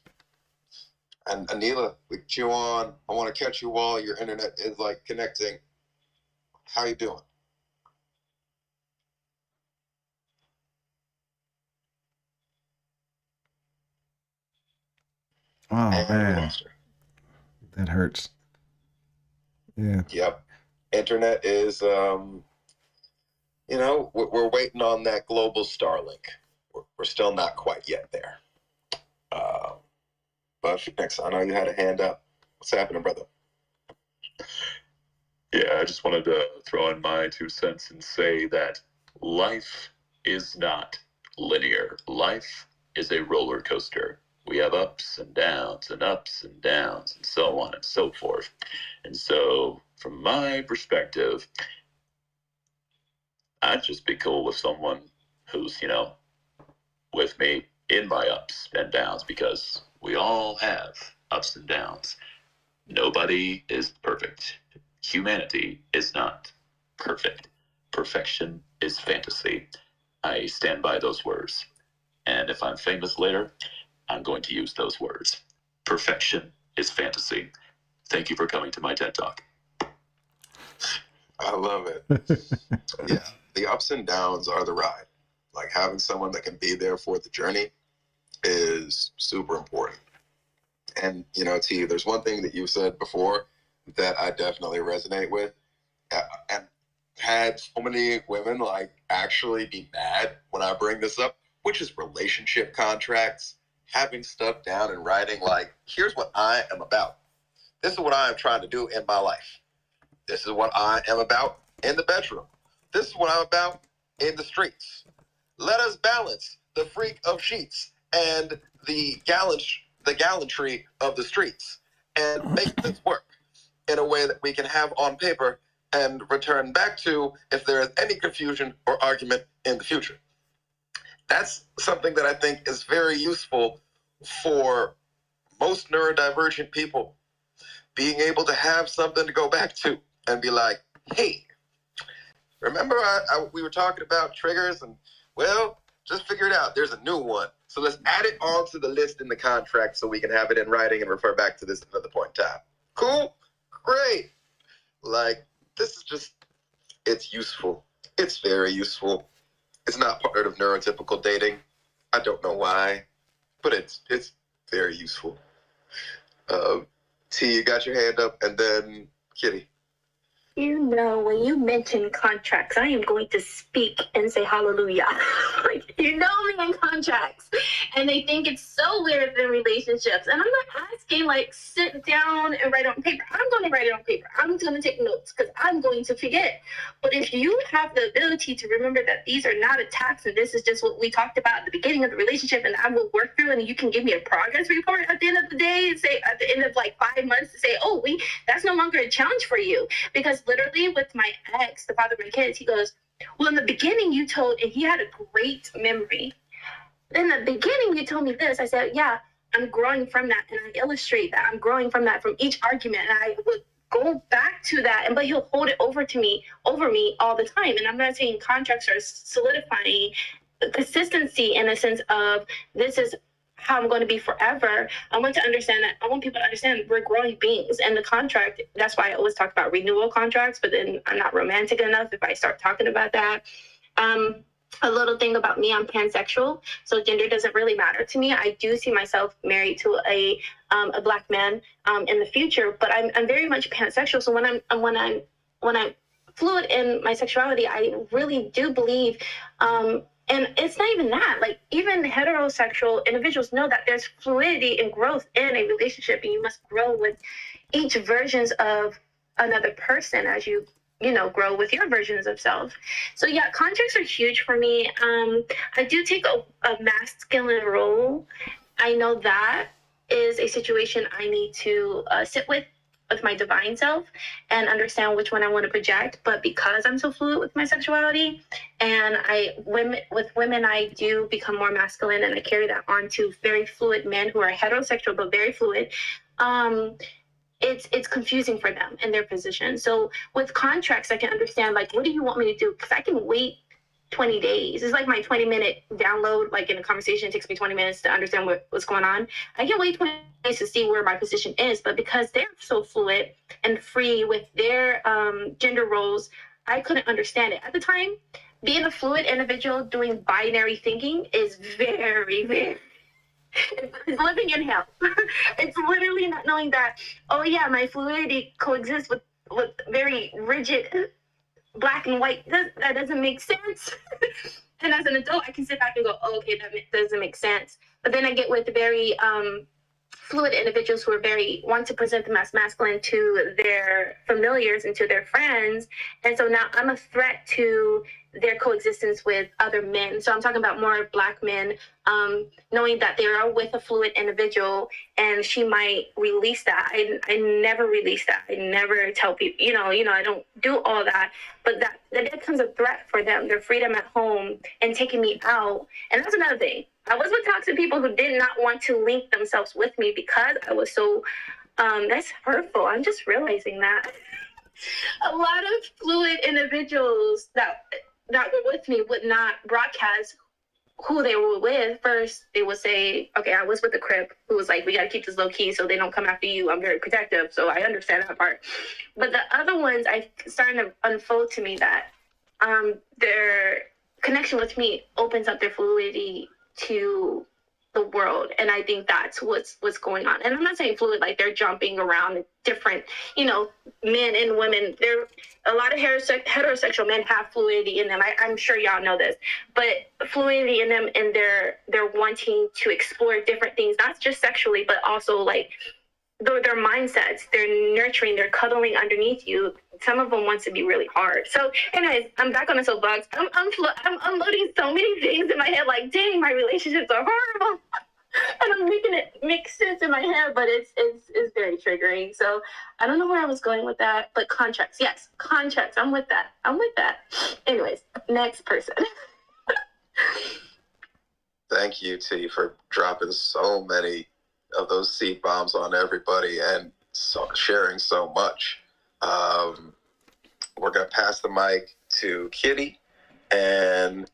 And Anila, with you on, I want to catch you while your internet is like connecting. How you doing? Oh, man. That hurts. Yeah. Yep. Internet is, you know, we're waiting on that global Starlink. We're still not quite yet there. But next, I know you had a hand up. What's happening, brother? Yeah, I just wanted to throw in my 2 cents and say that life is not linear. Life is a roller coaster. We have ups and downs and ups and downs and so on and so forth. And so, from my perspective, I'd just be cool with someone who's, you know, with me in my ups and downs, because we all have ups and downs. Nobody is perfect. Humanity is not perfect. Perfection is fantasy. I stand by those words. And if I'm famous later, I'm going to use those words. Perfection is fantasy. Thank you for coming to my TED Talk. I love it. Yeah, the ups and downs are the ride. Like, having someone that can be there for the journey is super important. And, you know, T, there's one thing that you said before that I definitely resonate with. And had so many women, like, actually be mad when I bring this up, which is relationship contracts, having stuff down in writing, like, here's what I am about. This is what I am trying to do in my life. This is what I am about in the bedroom. This is what I'm about in the streets. Let us balance the freak of sheets and the gallantry of the streets, and make this work in a way that we can have on paper and return back to if there is any confusion or argument in the future. That's something that I think is very useful for most neurodivergent people, being able to have something to go back to and be like, hey, remember we were talking about triggers, and, well, just figure it out. There's a new one. So let's add it onto the list in the contract so we can have it in writing and refer back to this at another point in time. Cool? Great. Like, this is just, it's useful. It's very useful. It's not part of neurotypical dating. I don't know why, but it's very useful. T, you got your hand up, and then Kitty. You know, when you mention contracts, I am going to speak and say hallelujah. Like, you know me in contracts. And they think it's so weird in relationships. And I'm not asking, like, sit down and write it on paper. I'm going to write it on paper. I'm going to take notes because I'm going to forget. But if you have the ability to remember that these are not attacks and this is just what we talked about at the beginning of the relationship, and I will work through, and you can give me a progress report at the end of the day, and say at the end of like 5 months to say, oh, that's no longer a challenge for you. Because literally with my ex, the father of my kids, he goes, well, in the beginning you told, and he had a great memory. In the beginning you told me this. I said, yeah, I'm growing from that. And I illustrate that I'm growing from that from each argument. And I would go back to that, but he'll hold it over me all the time. And I'm not saying contracts are solidifying consistency in a sense of this is how I'm going to be forever. I want people to understand we're growing beings, and the contract, that's why I always talk about renewal contracts, but then I'm not romantic enough if I start talking about that. A little thing about me, I'm pansexual, so gender doesn't really matter to me. I do see myself married to a Black man in the future, but I'm very much pansexual. So when I'm fluid in my sexuality, I really do believe, and it's not even that. Like, even heterosexual individuals know that there's fluidity and growth in a relationship, and you must grow with each versions of another person as you grow with your versions of self. So yeah, contracts are huge for me. I do take a masculine role. I know that is a situation I need to sit with my divine self and understand which one I want to project. But because I'm so fluid with my sexuality, and with women, I do become more masculine, and I carry that on to very fluid men who are heterosexual but very fluid. It's confusing for them in their position. So with contracts, I can understand, like, what do you want me to do? Because I can wait 20 days. It's like my 20-minute download, like in a conversation, it takes me 20 minutes to understand what's going on. I can wait 20 days to see where my position is, but because they're so fluid and free with their gender roles, I couldn't understand it. At the time, being a fluid individual doing binary thinking is very, very, it's living in hell. It's literally not knowing that, oh yeah, my fluidity coexists with very rigid black and white. That doesn't make sense. And as an adult, I can sit back and go, oh, okay, that doesn't make sense. But then I get with very fluid individuals who are want to present them as masculine to their familiars and to their friends. And so now I'm a threat to their coexistence with other men. So I'm talking about more Black men, knowing that they are with a fluid individual and she might release that. I never release that. I never tell people, I don't do all that, but that becomes a threat for them, their freedom at home and taking me out. And that's another thing. I was with toxic people who did not want to link themselves with me because I was so, that's hurtful. I'm just realizing that. A lot of fluid individuals that were with me would not broadcast who they were with. First, they would say, okay, I was with a Crip who was like, we got to keep this low key so they don't come after you. I'm very protective, so I understand that part. But the other ones, I started to unfold to me that their connection with me opens up their fluidity to the world, and I think that's what's going on. And I'm not saying fluid like they're jumping around different, men and women. There, a lot of heterosexual men have fluidity in them. I'm sure y'all know this, but fluidity in them, and they're wanting to explore different things, not just sexually, but also like their mindsets. They're nurturing, they're cuddling underneath you. Some of them want to be really hard. So anyways, I'm back on the soapbox. I'm unloading so many things in my head, like, dang, my relationships are horrible. And I'm making it make sense in my head, but it's very triggering. So I don't know where I was going with that, but contracts, yes, contracts. I'm with that. Anyways, next person. Thank you, T, for dropping so many of those seed bombs on everybody and sharing so much. We're going to pass the mic to Kitty, and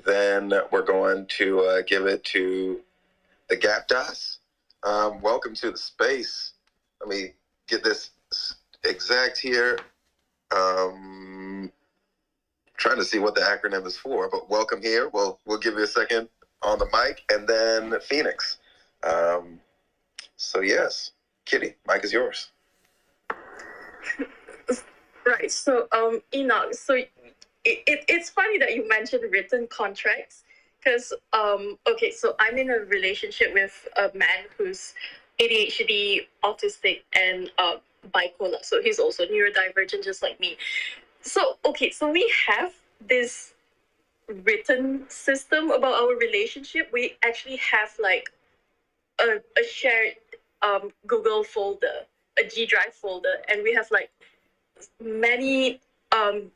then we're going to give it to the Gap Das. Welcome to the space. Let me get this exact here. Trying to see what the acronym is for, but welcome here. We'll give you a second on the mic, and then Phoenix. So yes, Kitty, mic is yours. Right. So, Enoch, so it's funny that you mentioned written contracts because, okay, so I'm in a relationship with a man who's ADHD, autistic, and bipolar. So he's also neurodivergent, just like me. So, okay, so we have this written system about our relationship. We actually have like a shared Google folder, a G Drive folder, and we have like many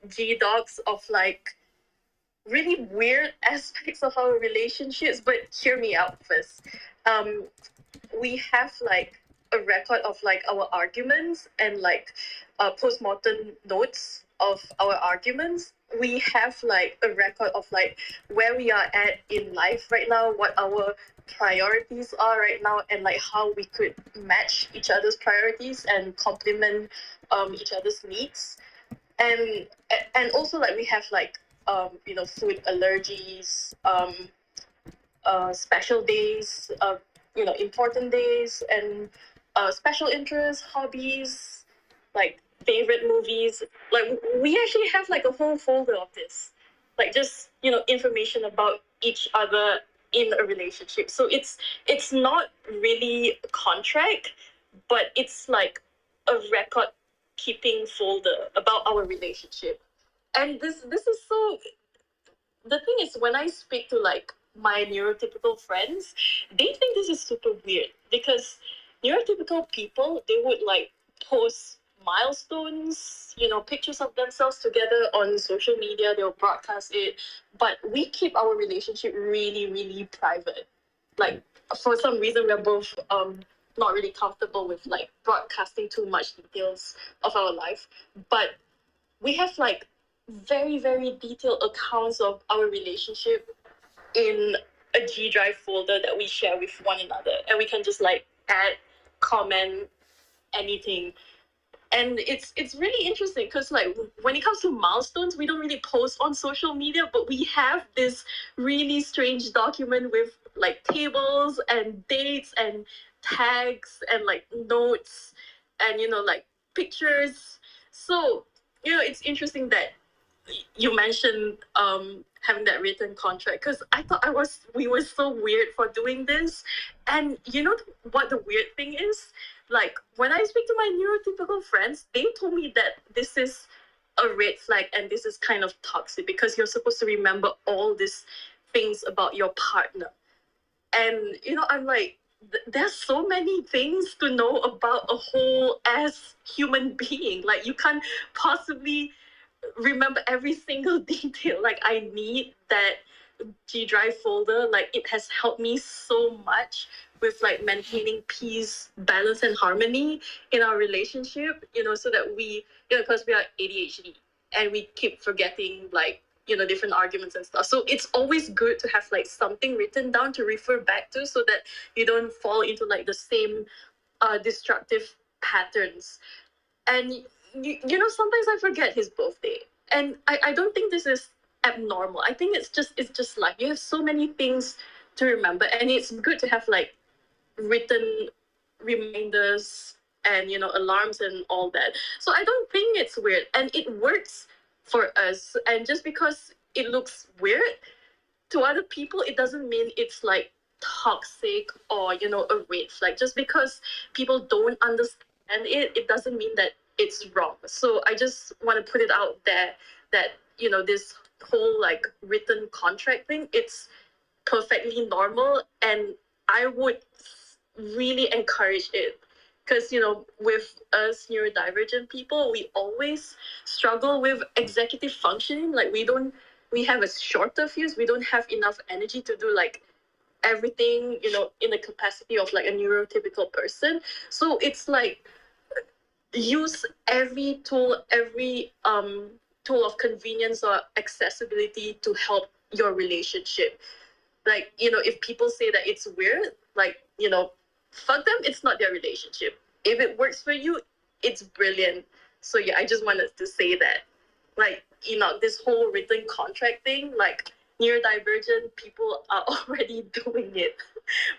G docs of like really weird aspects of our relationships. But hear me out first. We have like a record of like our arguments and like postmortem notes of our arguments. We have like a record of like where we are at in life right now, what our priorities are right now, and like how we could match each other's priorities and complement each other's needs. And also like we have like food allergies, special days, important days, and special interests, hobbies, like favorite movies. Like we actually have like a whole folder of this, like just information about each other in a relationship. So it's not really a contract, but it's like a record keeping folder about our relationship. And this is so, the thing is, when I speak to like my neurotypical friends, they think this is super weird because neurotypical people, they would like post milestones, pictures of themselves together on social media, they'll broadcast it, but we keep our relationship really, really private. Like for some reason we're both not really comfortable with like broadcasting too much details of our life, but we have like very, very detailed accounts of our relationship in a G Drive folder that we share with one another, and we can just like add, comment, anything. And it's really interesting because like when it comes to milestones, we don't really post on social media, but we have this really strange document with like tables and dates and tags and like notes and like pictures. So it's interesting that you mentioned having that written contract, because I thought we were so weird for doing this. And what the weird thing is, like when I speak to my neurotypical friends, they told me that this is a red flag and this is kind of toxic because you're supposed to remember all these things about your partner. And I'm like, there's so many things to know about a whole ass human being. Like you can't possibly remember every single detail. Like I need that G Drive folder. Like it has helped me so much with like maintaining peace, balance, and harmony in our relationship, so that we, because we are ADHD and we keep forgetting like, different arguments and stuff. So it's always good to have like something written down to refer back to so that you don't fall into like the same destructive patterns. And sometimes I forget his birthday, and I don't think this is abnormal. I think it's just life. You have so many things to remember, and it's good to have like written reminders and alarms and all that. So I don't think it's weird, and it works for us. And just because it looks weird to other people, it doesn't mean it's like toxic or a red flag. Just because people don't understand it doesn't mean that it's wrong. So I just want to put it out there that this whole like written contract thing, it's perfectly normal, and I would really encourage it. Because with us neurodivergent people, we always struggle with executive functioning. Like we have a shorter fuse. We don't have enough energy to do like everything in the capacity of like a neurotypical person. So it's like, use every tool, every tool of convenience or accessibility to help your relationship. Like, if people say that it's weird, like, fuck them, it's not their relationship. If it works for you, it's brilliant. So yeah, I just wanted to say that. Like, this whole written contract thing, like neurodivergent people are already doing it.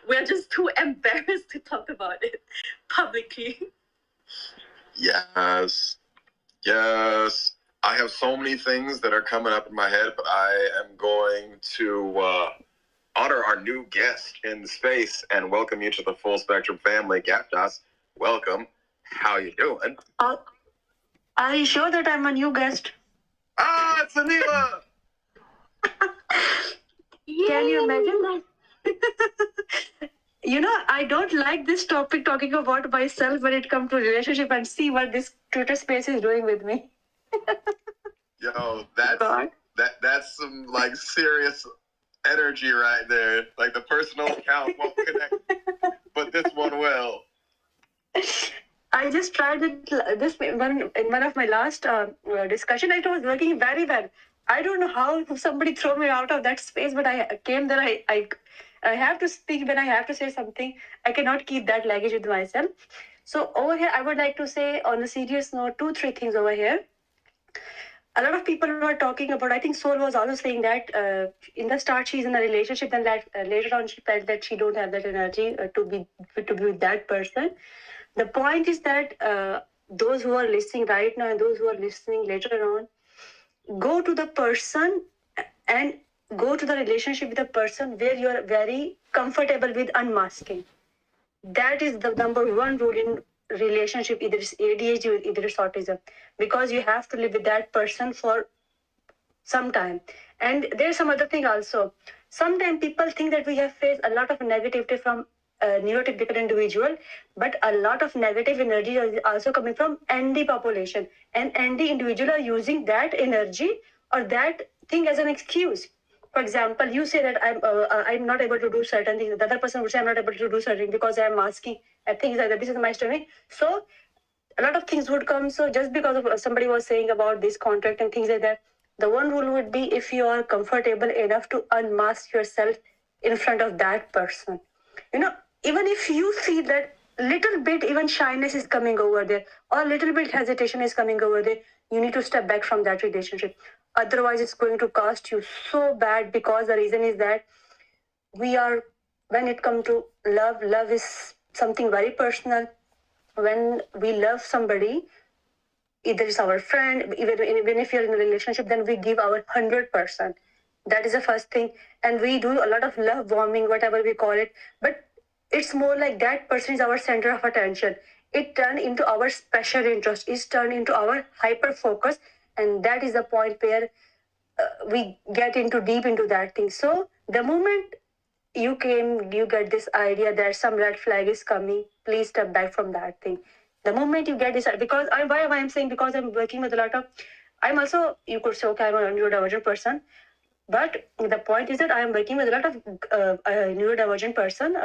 We're just too embarrassed to talk about it publicly. Yes. I have so many things that are coming up in my head, but I am going to honor our new guest in the space and welcome you to the Full Spectrum family. Gapdas, welcome. How you doing? Are you sure that I'm a new guest? It's Anila! Can you imagine that? I don't like this topic, talking about myself when it comes to relationship, and see what this Twitter space is doing with me. Yo, that's some like serious energy right there. Like the personal account won't connect, but this one will. I just tried it this one in one of my last discussion. It was working very well. I don't know how somebody threw me out of that space, but I came there. I have to speak when I have to say something. I cannot keep that luggage with myself. So over here, I would like to say on a serious note, 2-3 things over here. A lot of people were talking about, I think Soul was also saying that in the start she's in a relationship, and that later on she felt that she don't have that energy to be with that person. The point is that those who are listening right now and those who are listening later on, go to the person and go to the relationship with a person where you are very comfortable with unmasking. That is the number one rule in relationship, either it's ADHD or either it's autism, because you have to live with that person for some time. And there's some other thing also. Sometimes people think that we have faced a lot of negativity from a neurotypical individual, but a lot of negative energy is also coming from ND population, and ND individual are using that energy or that thing as an excuse. For example, you say that I'm not able to do certain things. The other person would say I'm not able to do certain because I'm masking and things like that. This is my story. So a lot of things would come. So just because of somebody was saying about this contract and things like that, the one rule would be if you are comfortable enough to unmask yourself in front of that person. Even if you feel that little bit even shyness is coming over there or little bit hesitation is coming over there, you need to step back from that relationship. Otherwise, it's going to cost you so bad, because the reason is that when it comes to love is something very personal. When we love somebody, either it's our friend, even if you're in a relationship, then we give our 100%. That is the first thing. And we do a lot of love bombing, whatever we call it. But it's more like that person is our center of attention. It turned into our special interest. It's turned into our hyper focus. And that is the point where we get deep into that thing. So the moment you get this idea that some red flag is coming, please step back from that thing. The moment you get this, because why am I saying, because I'm working with a lot of, I'm also, you could say, okay, I'm a neurodivergent person, but the point is that I am working with a lot of neurodivergent person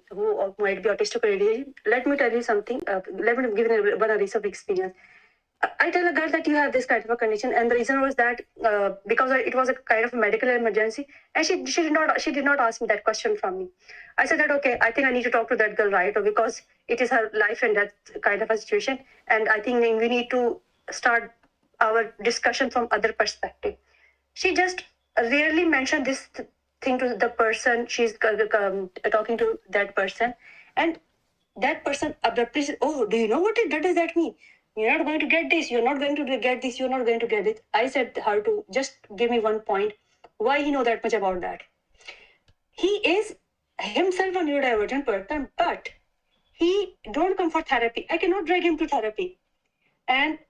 who might be autistic or ADHD. Let me tell you something. Let me give one a recent experience. I tell a girl that you have this kind of a condition, and the reason was that because it was a kind of a medical emergency, and she did not ask me that question from me. I said that okay, I think I need to talk to that girl right, or because it is her life and death kind of a situation, and I think we need to start our discussion from other perspective. She just rarely mentioned this thing to the person she's talking to, that person, and that person abruptly said, "Oh, do you know what does that mean? You're not going to get this. You're not going to get this. You're not going to get it." I said her to just give me one point. Why he know that much about that? He is himself a neurodivergent person, but he don't come for therapy. I cannot drag him to therapy, and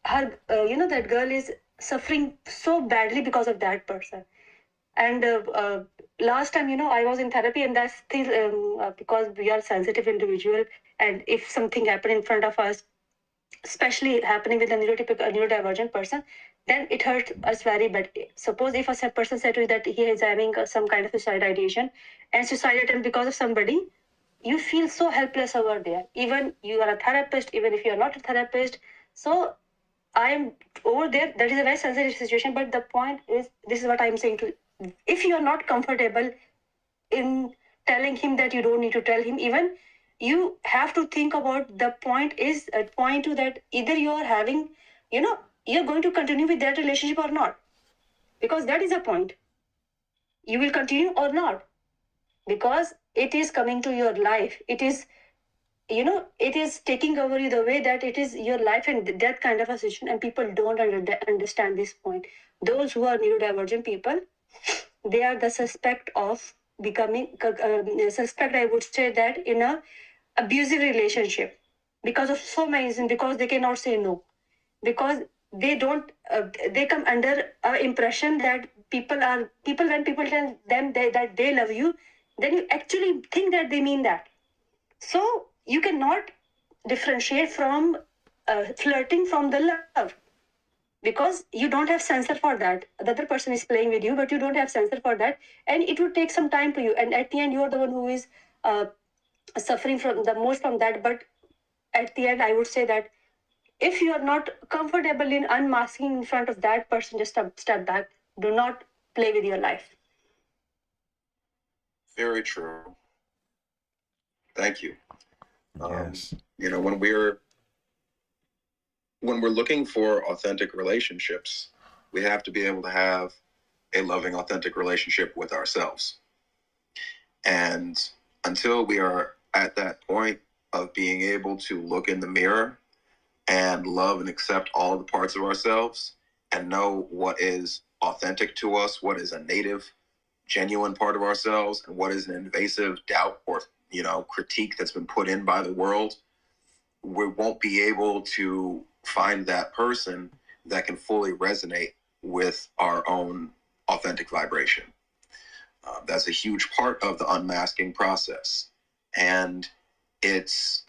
her, that girl is suffering so badly because of that person. And last time, I was in therapy, and that's because we are sensitive individual, and if something happened in front of us, especially happening with a neurodivergent person, then it hurts us very bad. Suppose if a person said to you that he is having some kind of suicide ideation and suicide attempt because of somebody, you feel so helpless over there. Even you are a therapist, even if you are not a therapist. So I'm over there. That is a very sensitive situation. But the point is, this is what I'm saying to you. If you are not comfortable in telling him that you don't need to tell him, even you have to think about the point is a point to that either you are having, you're going to continue with that relationship or not, because that is a point. You will continue or not, because it is coming to your life. It is, it is taking over you the way that it is your life and that kind of a situation, and people don't understand this point. Those who are neurodivergent people, they are the suspect of becoming suspect, I would say, that in a abusive relationship because of so many reasons, because they cannot say no, because they don't they come under impression that people when people tell them that they love you, then you actually think that they mean that. So you cannot differentiate from flirting from the love, because you don't have sensor for that. The other person is playing with you, but you don't have sensor for that, and it would take some time to you, and at the end you are the one who is suffering from the most from that. But at the end, I would say that if you are not comfortable in unmasking in front of that person, just step back. Do not play with your life. Very true. Thank you. Yes. You know, when we're looking for authentic relationships, we have to be able to have a loving, authentic relationship with ourselves. And until we are at that point of being able to look in the mirror and love and accept all the parts of ourselves and know what is authentic to us, what is a native, genuine part of ourselves, and what is an invasive doubt or, you know, critique that's been put in by the world, we won't be able to find that person that can fully resonate with our own authentic vibration. That's a huge part of the unmasking process. And it's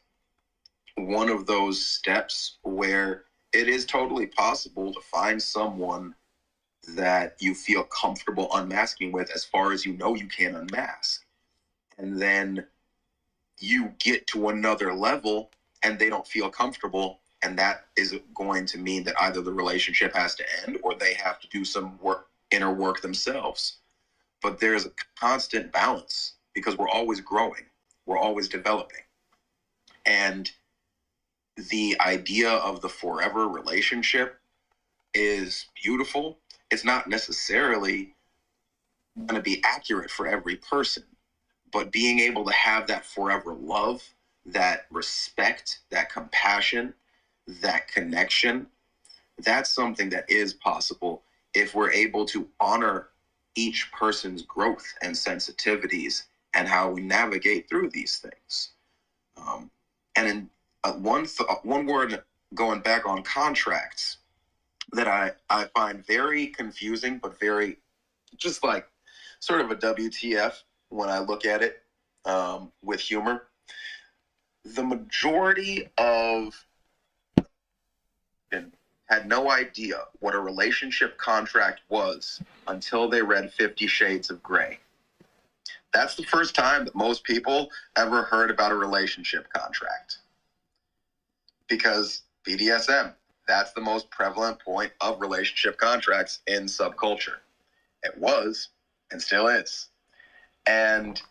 one of those steps where it is totally possible to find someone that you feel comfortable unmasking with as far as you know you can unmask. And then you get to another level and they don't feel comfortable, and that is going to mean that either the relationship has to end or they have to do some work, inner work themselves. But there's a constant balance because we're always growing, we're always developing. And the idea of the forever relationship is beautiful. It's not necessarily going to be accurate for every person, but being able to have that forever love, that respect, that compassion, that connection, that's something that is possible if we're able to honor each person's growth and sensitivities and how we navigate through these things. And in one word going back on contracts that I find very confusing, but very just like sort of a WTF when I look at it with humor. The majority of had no idea what a relationship contract was until they read 50 Shades of Grey. That's the first time that most people ever heard about a relationship contract. Because BDSM, that's the most prevalent point of relationship contracts in subculture. It was and still is. And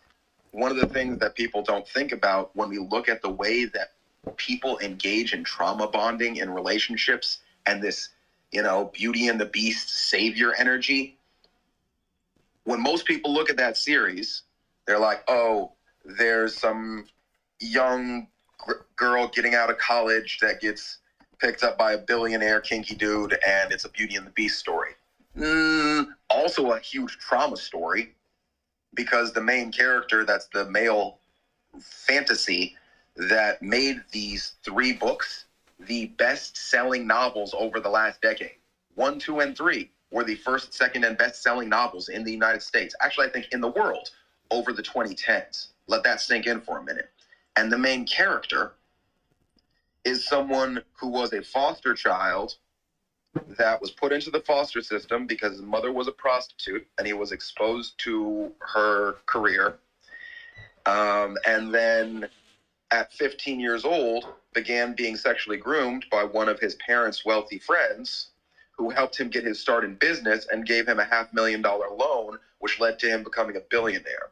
one of the things that people don't think about when we look at the way that people engage in trauma bonding in relationships and this, you know, Beauty and the Beast savior energy, when most people look at that series, they're like, oh, there's some young girl getting out of college that gets picked up by a billionaire kinky dude, and it's a Beauty and the Beast story. Also a huge trauma story, because the main character, that's the male fantasy that made these 3 books the best-selling novels over the last decade. 1, 2, and 3 were the first, second, and best-selling novels in the United States. Actually, I think in the world over the 2010s. Let that sink in for a minute. And the main character is someone who was a foster child that was put into the foster system because his mother was a prostitute and he was exposed to her career. And then at 15 years old, began being sexually groomed by one of his parents' wealthy friends who helped him get his start in business and gave him a $500,000 loan, which led to him becoming a billionaire.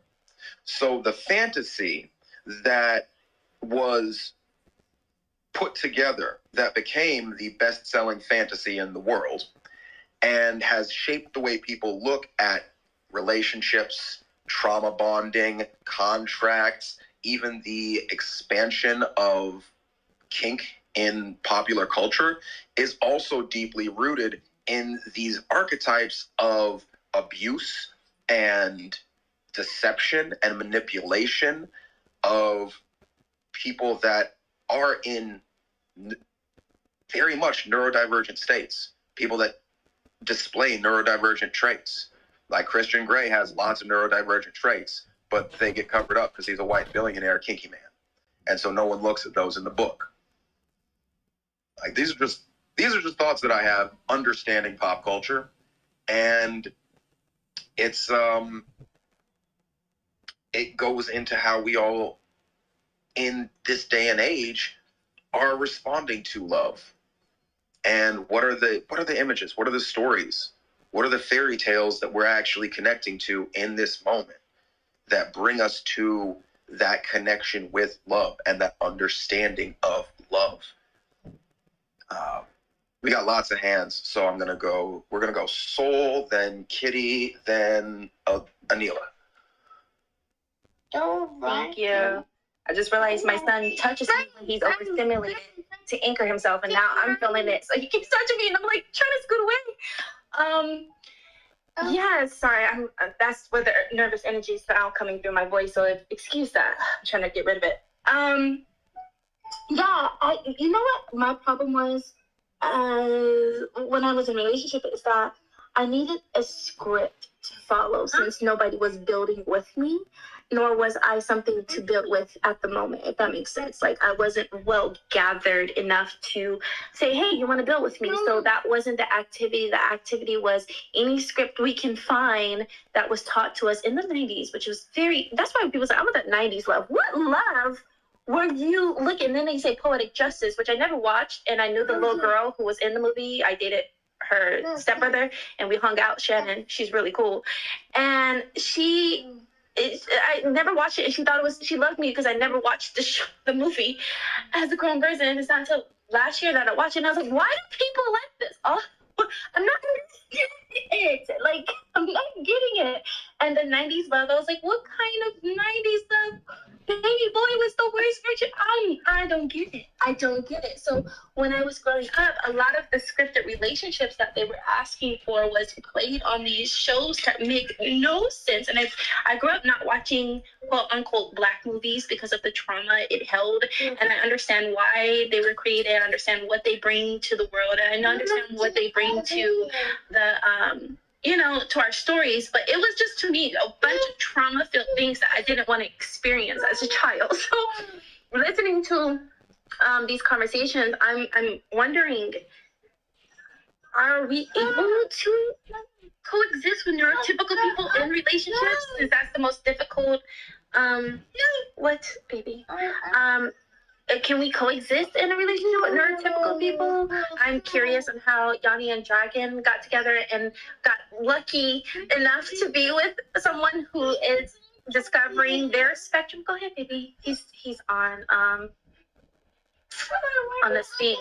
So the fantasy that was put together that became the best-selling fantasy in the world and has shaped the way people look at relationships, trauma bonding, contracts, even the expansion of kink in popular culture is also deeply rooted in these archetypes of abuse and deception and manipulation of people that are in very much neurodivergent states, people that display neurodivergent traits. Like Christian Grey has lots of neurodivergent traits, but they get covered up because he's a white billionaire kinky man. And so no one looks at those in the book. Like these are just thoughts that I have understanding pop culture. And it's it goes into how we all in this day and age are responding to love. And what are the images? What are the stories? What are the fairy tales that we're actually connecting to in this moment that bring us to that connection with love and that understanding of love? We got lots of hands, so we're gonna go Soul, then Kitty, then Anila. Thank you. I just realized my son touches me when he's overstimulated to anchor himself, and now I'm feeling it. So he keeps touching me, and I'm like trying to scoot away. Yeah, sorry. That's where the nervous energy is now coming through my voice. So excuse that. I'm trying to get rid of it. Yeah. You know what my problem was when I was in a relationship is that I needed a script to follow since nobody was building with me, nor was I something to build with at the moment, if that makes sense. Like, I wasn't well gathered enough to say, hey, you want to build with me? So that wasn't the activity. The activity was any script we can find that was taught to us in the 90s, which was that's why people say, I want that 90s love. What love were you looking? And then they say Poetic Justice, which I never watched, and I knew the little girl who was in the movie. I dated her stepbrother, and we hung out. Shannon, she's really cool, and I never watched it, and she thought she loved me because I never watched the movie as a grown person. And it's not until last year that I watched it, and I was like, why do people like this? Oh, I'm not getting it. Like, I'm not getting it. And the 90s love, I was like, what kind of 90s love? Baby boy was the worst version. I don't get it. I don't get it. So when I was growing up, a lot of the scripted relationships that they were asking for was played on these shows that make no sense. And I grew up not watching quote unquote Black movies because of the trauma it held. And I understand why they were created. I understand what they bring to the world. And I understand what they bring to the to our stories, but it was just, to me, a bunch of trauma-filled things that I didn't want to experience as a child. So listening to these conversations, I'm wondering, are we able to coexist with neurotypical people in relationships? Because that's the most difficult. What, baby? Can we coexist in a relationship with neurotypical people? I'm curious on how Yanni and Dragon got together and got lucky enough to be with someone who is discovering their spectrum. Go ahead, baby. He's on this thing,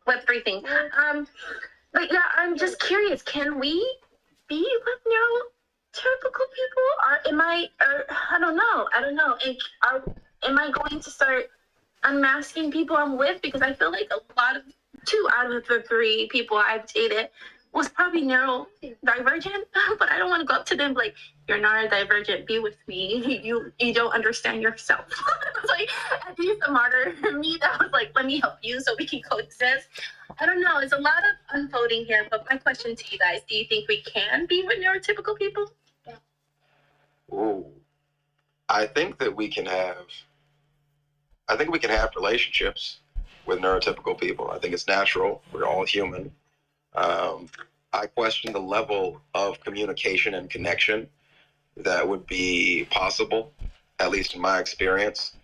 Web3 thing. But yeah, I'm just curious. Can we be with neurotypical people? I don't know. And am I going to start unmasking people I'm with? Because I feel like 2 out of the 3 people I've dated was probably neurodivergent, but I don't want to go up to them like, you're neurodivergent, be with me. You don't understand yourself. It's like, at least a martyr me that was like, let me help you so we can coexist. I don't know. It's a lot of unfolding here, but my question to you guys, do you think we can be with neurotypical people? Ooh. I think we can have relationships with neurotypical people. I think it's natural. We're all human. I question the level of communication and connection that would be possible, at least in my experience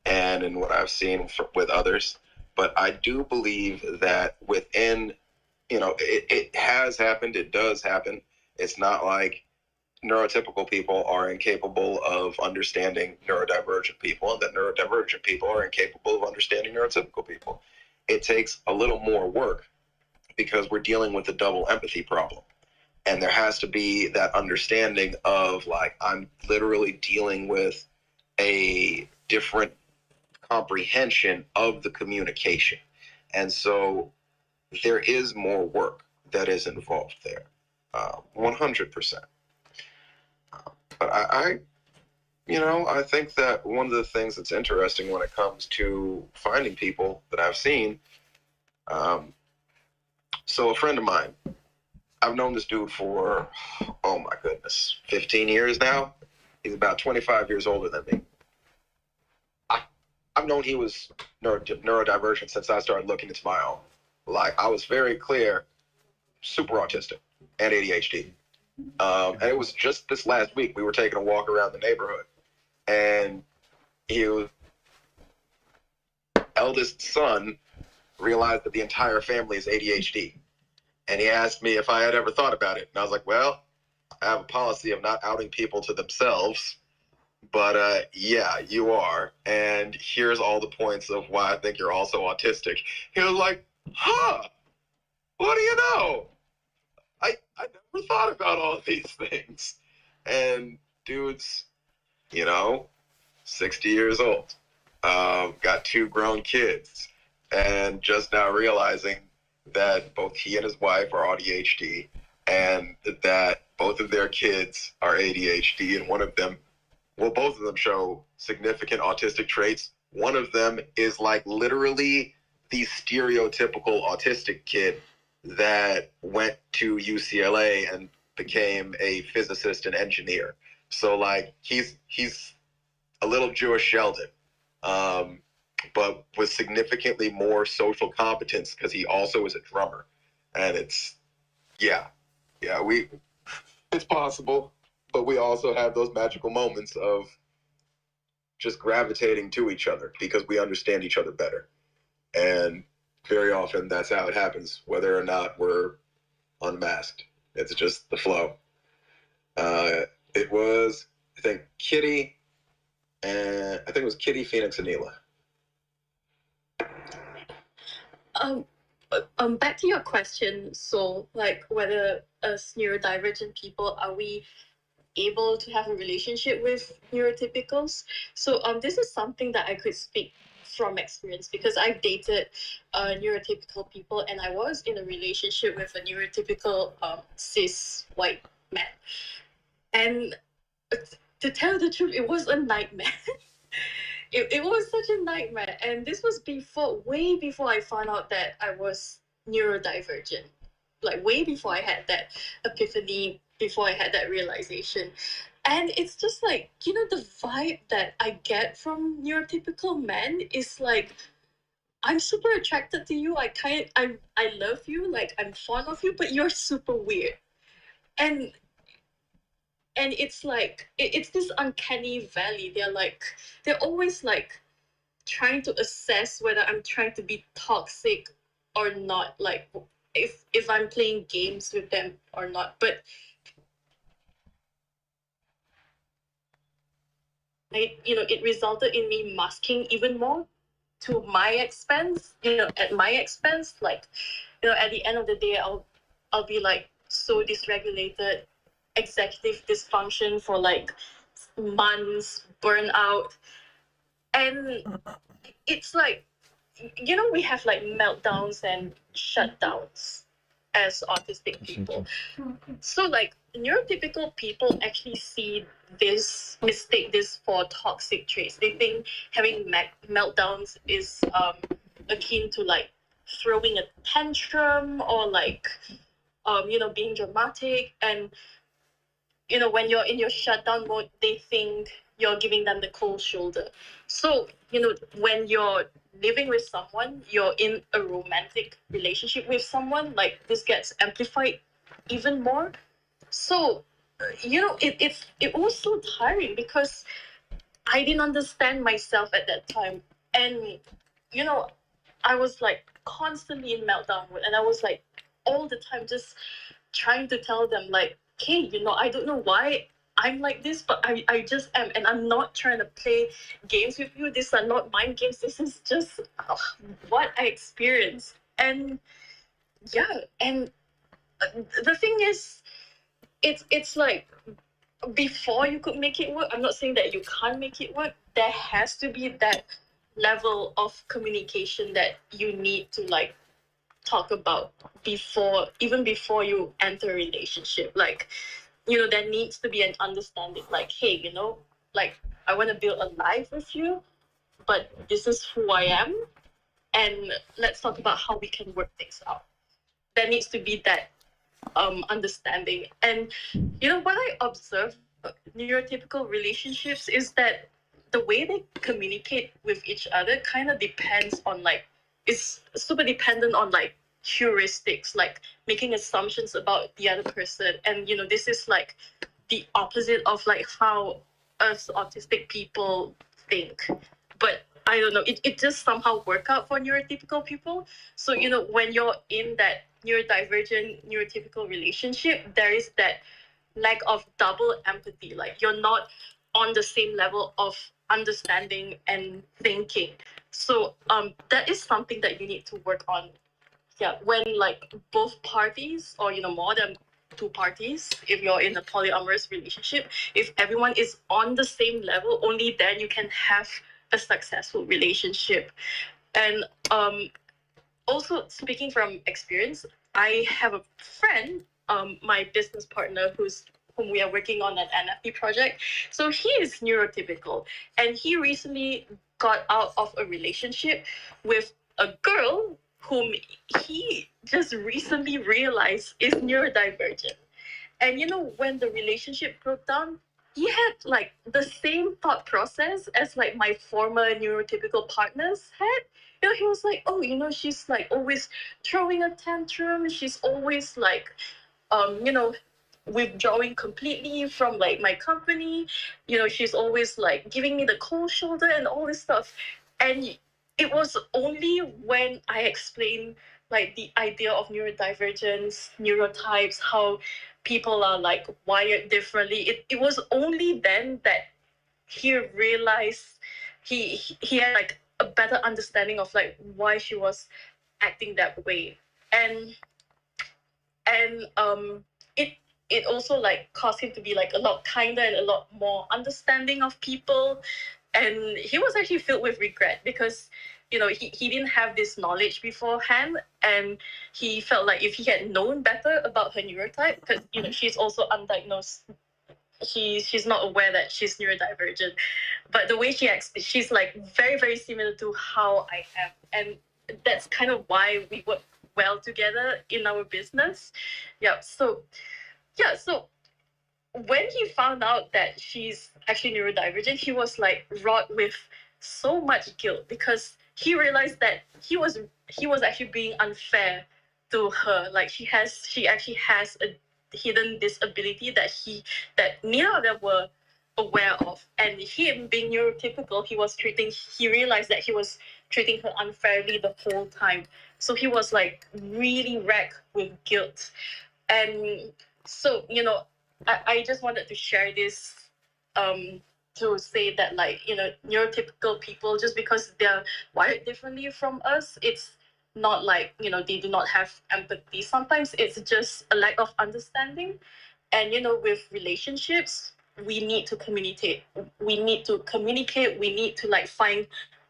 and in what I've seen with others. But I do believe that within, it has happened. It does happen. It's not like neurotypical people are incapable of understanding neurodivergent people, and that neurodivergent people are incapable of understanding neurotypical people. It takes a little more work because we're dealing with a double empathy problem. And there has to be that understanding of, like, I'm literally dealing with a different comprehension of the communication. And so there is more work that is involved there, 100%. But I think that one of the things that's interesting when it comes to finding people that I've seen, so a friend of mine, I've known this dude for, oh my goodness, 15 years now. He's about 25 years older than me. I've known he was neurodivergent since I started looking into my own. Like, I was very clear, super autistic and ADHD. And it was just this last week, we were taking a walk around the neighborhood, and he was eldest son realized that the entire family is ADHD. And he asked me if I had ever thought about it. And I was like, well, I have a policy of not outing people to themselves. But yeah, you are. And here's all the points of why I think you're also autistic. He was like, huh, what do you know? I never thought about all these things. And dude's, 60 years old, got 2 grown kids, and just now realizing that both he and his wife are ADHD, and that both of their kids are ADHD, and both of them show significant autistic traits. One of them is like literally the stereotypical autistic kid that went to UCLA and became a physicist and engineer. So like he's a little Jewish Sheldon, but with significantly more social competence because he also is a drummer. And it's possible, but we also have those magical moments of just gravitating to each other because we understand each other better. And very often that's how it happens, whether or not we're unmasked. It's just the flow. It was, I think, Kitty, Phoenix, and Neela. Back to your question, so like whether as neurodivergent people, are we able to have a relationship with neurotypicals? So this is something that I could speak from experience because I've dated neurotypical people, and I was in a relationship with a neurotypical cis white man. And to tell the truth, it was a nightmare. It was such a nightmare. And this was way before I found out that I was neurodivergent. Like way before I had that epiphany, before I had that realization. And it's just like, the vibe that I get from neurotypical men is like, I'm super attracted to you. I love you. Like, I'm fond of you, but you're super weird. And it's like, it's this uncanny valley. They're always like trying to assess whether I'm trying to be toxic or not. Like, if I'm playing games with them or not. But it resulted in me masking even more to my expense, at my expense. Like, at the end of the day, I'll be like so dysregulated, executive dysfunction for like months, burnout. And it's like, we have like meltdowns and shutdowns as autistic people. So like neurotypical people actually mistake this for toxic traits. They think having meltdowns is akin to like throwing a tantrum or like being dramatic. And when you're in your shutdown mode, they think you're giving them the cold shoulder. So when you're living with someone, you're in a romantic relationship with someone, like this gets amplified even more. So it was so tiring because I didn't understand myself at that time. And I was like constantly in meltdown mode, and I was like all the time just trying to tell them like, hey, I don't know why I'm like this, but I just am, and I'm not trying to play games with you. These are not mind games. This is just what I experienced. And and the thing is, it's like before you could make it work. I'm not saying that you can't make it work. There has to be that level of communication that you need to like talk about before you enter a relationship. Like, there needs to be an understanding, like, hey, like, I want to build a life with you, but this is who I am, and let's talk about how we can work things out. There needs to be that understanding. And what I observe neurotypical relationships is that the way they communicate with each other kind of depends on like, is super dependent on like heuristics, like making assumptions about the other person. And this is like the opposite of like how us autistic people think. But I don't know, it just somehow work out for neurotypical people. So, when you're in that neurodivergent, neurotypical relationship, there is that lack of double empathy. Like, you're not on the same level of understanding and thinking. So that is something that you need to work on. Yeah, when like both parties, or more than two parties, if you're in a polyamorous relationship, if everyone is on the same level, only then you can have a successful relationship. And also, speaking from experience, I have a friend, my business partner, whom we are working on an NFT project. So he is neurotypical, and he recently got out of a relationship with a girl whom he just recently realized is neurodivergent. And when the relationship broke down, he had like the same thought process as like my former neurotypical partners had. He was like, oh, she's like always throwing a tantrum. She's always like, withdrawing completely from like my company. She's always like giving me the cold shoulder and all this stuff. And it was only when I explained like the idea of neurodivergence, neurotypes, how people are like wired differently. It was only then that he realized he had like a better understanding of like why she was acting that way. And it also like caused him to be like a lot kinder and a lot more understanding of people. And he was actually filled with regret because he didn't have this knowledge beforehand, and he felt like if he had known better about her neurotype, because she's also undiagnosed, she's not aware that she's neurodivergent, but the way she acts, she's like very, very similar to how I am. And that's kind of why we work well together in our business. So when he found out that she's actually neurodivergent, he was like wrought with so much guilt, because he realized that he was actually being unfair to her. Like, she actually has a hidden disability that neither of them were aware of. And him being neurotypical, he realized that he was treating her unfairly the whole time. So he was like really racked with guilt. And so, I just wanted to share this to say that, like, neurotypical people, just because they're wired differently from us, it's not like, they do not have empathy. Sometimes it's just a lack of understanding. And, with relationships, we need to communicate. We need to like find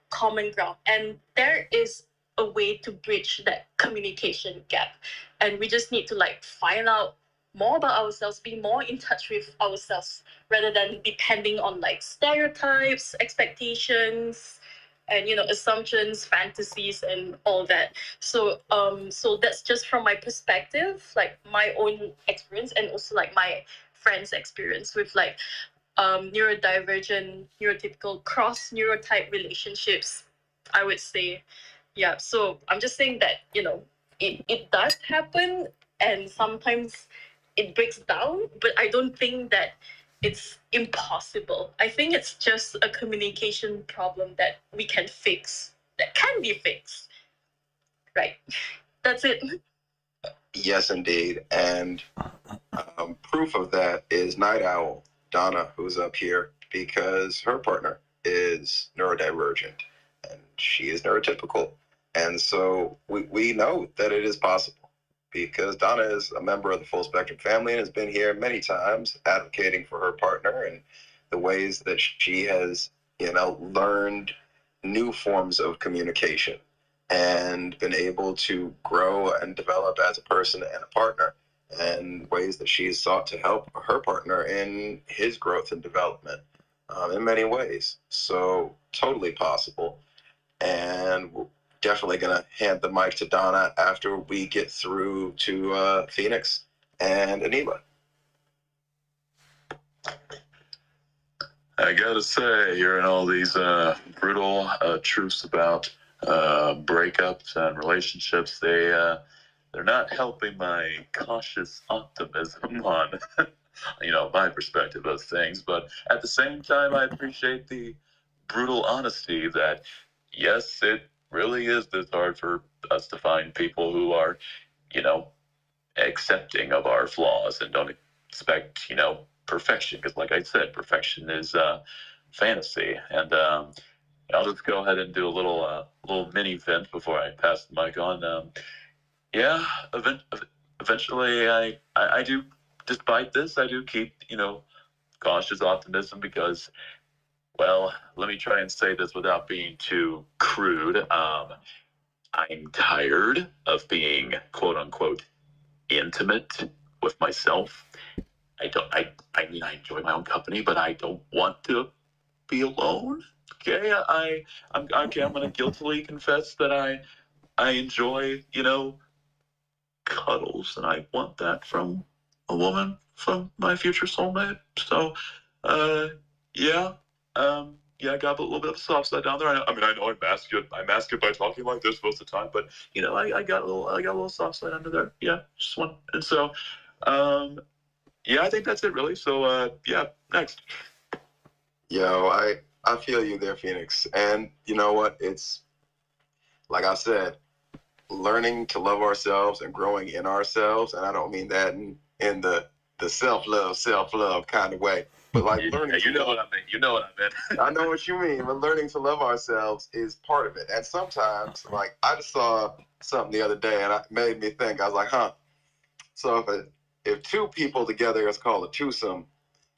common ground. And there is a way to bridge that communication gap. And we just need to like find out more about ourselves, be more in touch with ourselves, rather than depending on like stereotypes, expectations, and assumptions, fantasies, and all that. So that's just from my perspective, like my own experience, and also like my friends' experience with like neurodivergent, neurotypical, cross neurotype relationships, I would say. So I'm just saying that it does happen, and sometimes it breaks down, but I don't think that it's impossible. I think it's just a communication problem that we can fix, that can be fixed. Right. That's it. Yes, indeed. And proof of that is Night Owl, Donna, who's up here, because her partner is neurodivergent and she is neurotypical. And so we know that it is possible, because Donna is a member of the Full Spectrum family and has been here many times advocating for her partner and the ways that she has, learned new forms of communication and been able to grow and develop as a person and a partner, and ways that she's sought to help her partner in his growth and development in many ways. So totally possible. And we're definitely going to hand the mic to Donna after we get through to Phoenix and Anila. I gotta say, hearing all these brutal truths about breakups and relationships, they're not helping my cautious optimism on my perspective of things. But at the same time, I appreciate the brutal honesty that yes, it really is this hard for us to find people who are, accepting of our flaws and don't expect, perfection. Because like I said, perfection is fantasy. And I'll just go ahead and do a little mini vent before I pass the mic on. Yeah, eventually I do, despite this, I do keep, cautious optimism because, well, let me try and say this without being too crude. I'm tired of being quote unquote intimate with myself. I mean, I enjoy my own company, but I don't want to be alone. Okay, I'm gonna guiltily confess that I enjoy, cuddles, and I want that from a woman, from my future soulmate. So, yeah, I got a little bit of a soft side down there. I know I mask it by talking like this most of the time, but I got a little soft side under there. Yeah, just one. And so, I think that's it really. So, next. Yo, I feel you there, Phoenix. And you know what? It's like I said, learning to love ourselves and growing in ourselves. And I don't mean that in the self-love kind of way. But like learning. You know what I mean. I know what you mean. But learning to love ourselves is part of it. And sometimes, like I just saw something the other day and it made me think. I was like, huh. So if two people together is called a twosome,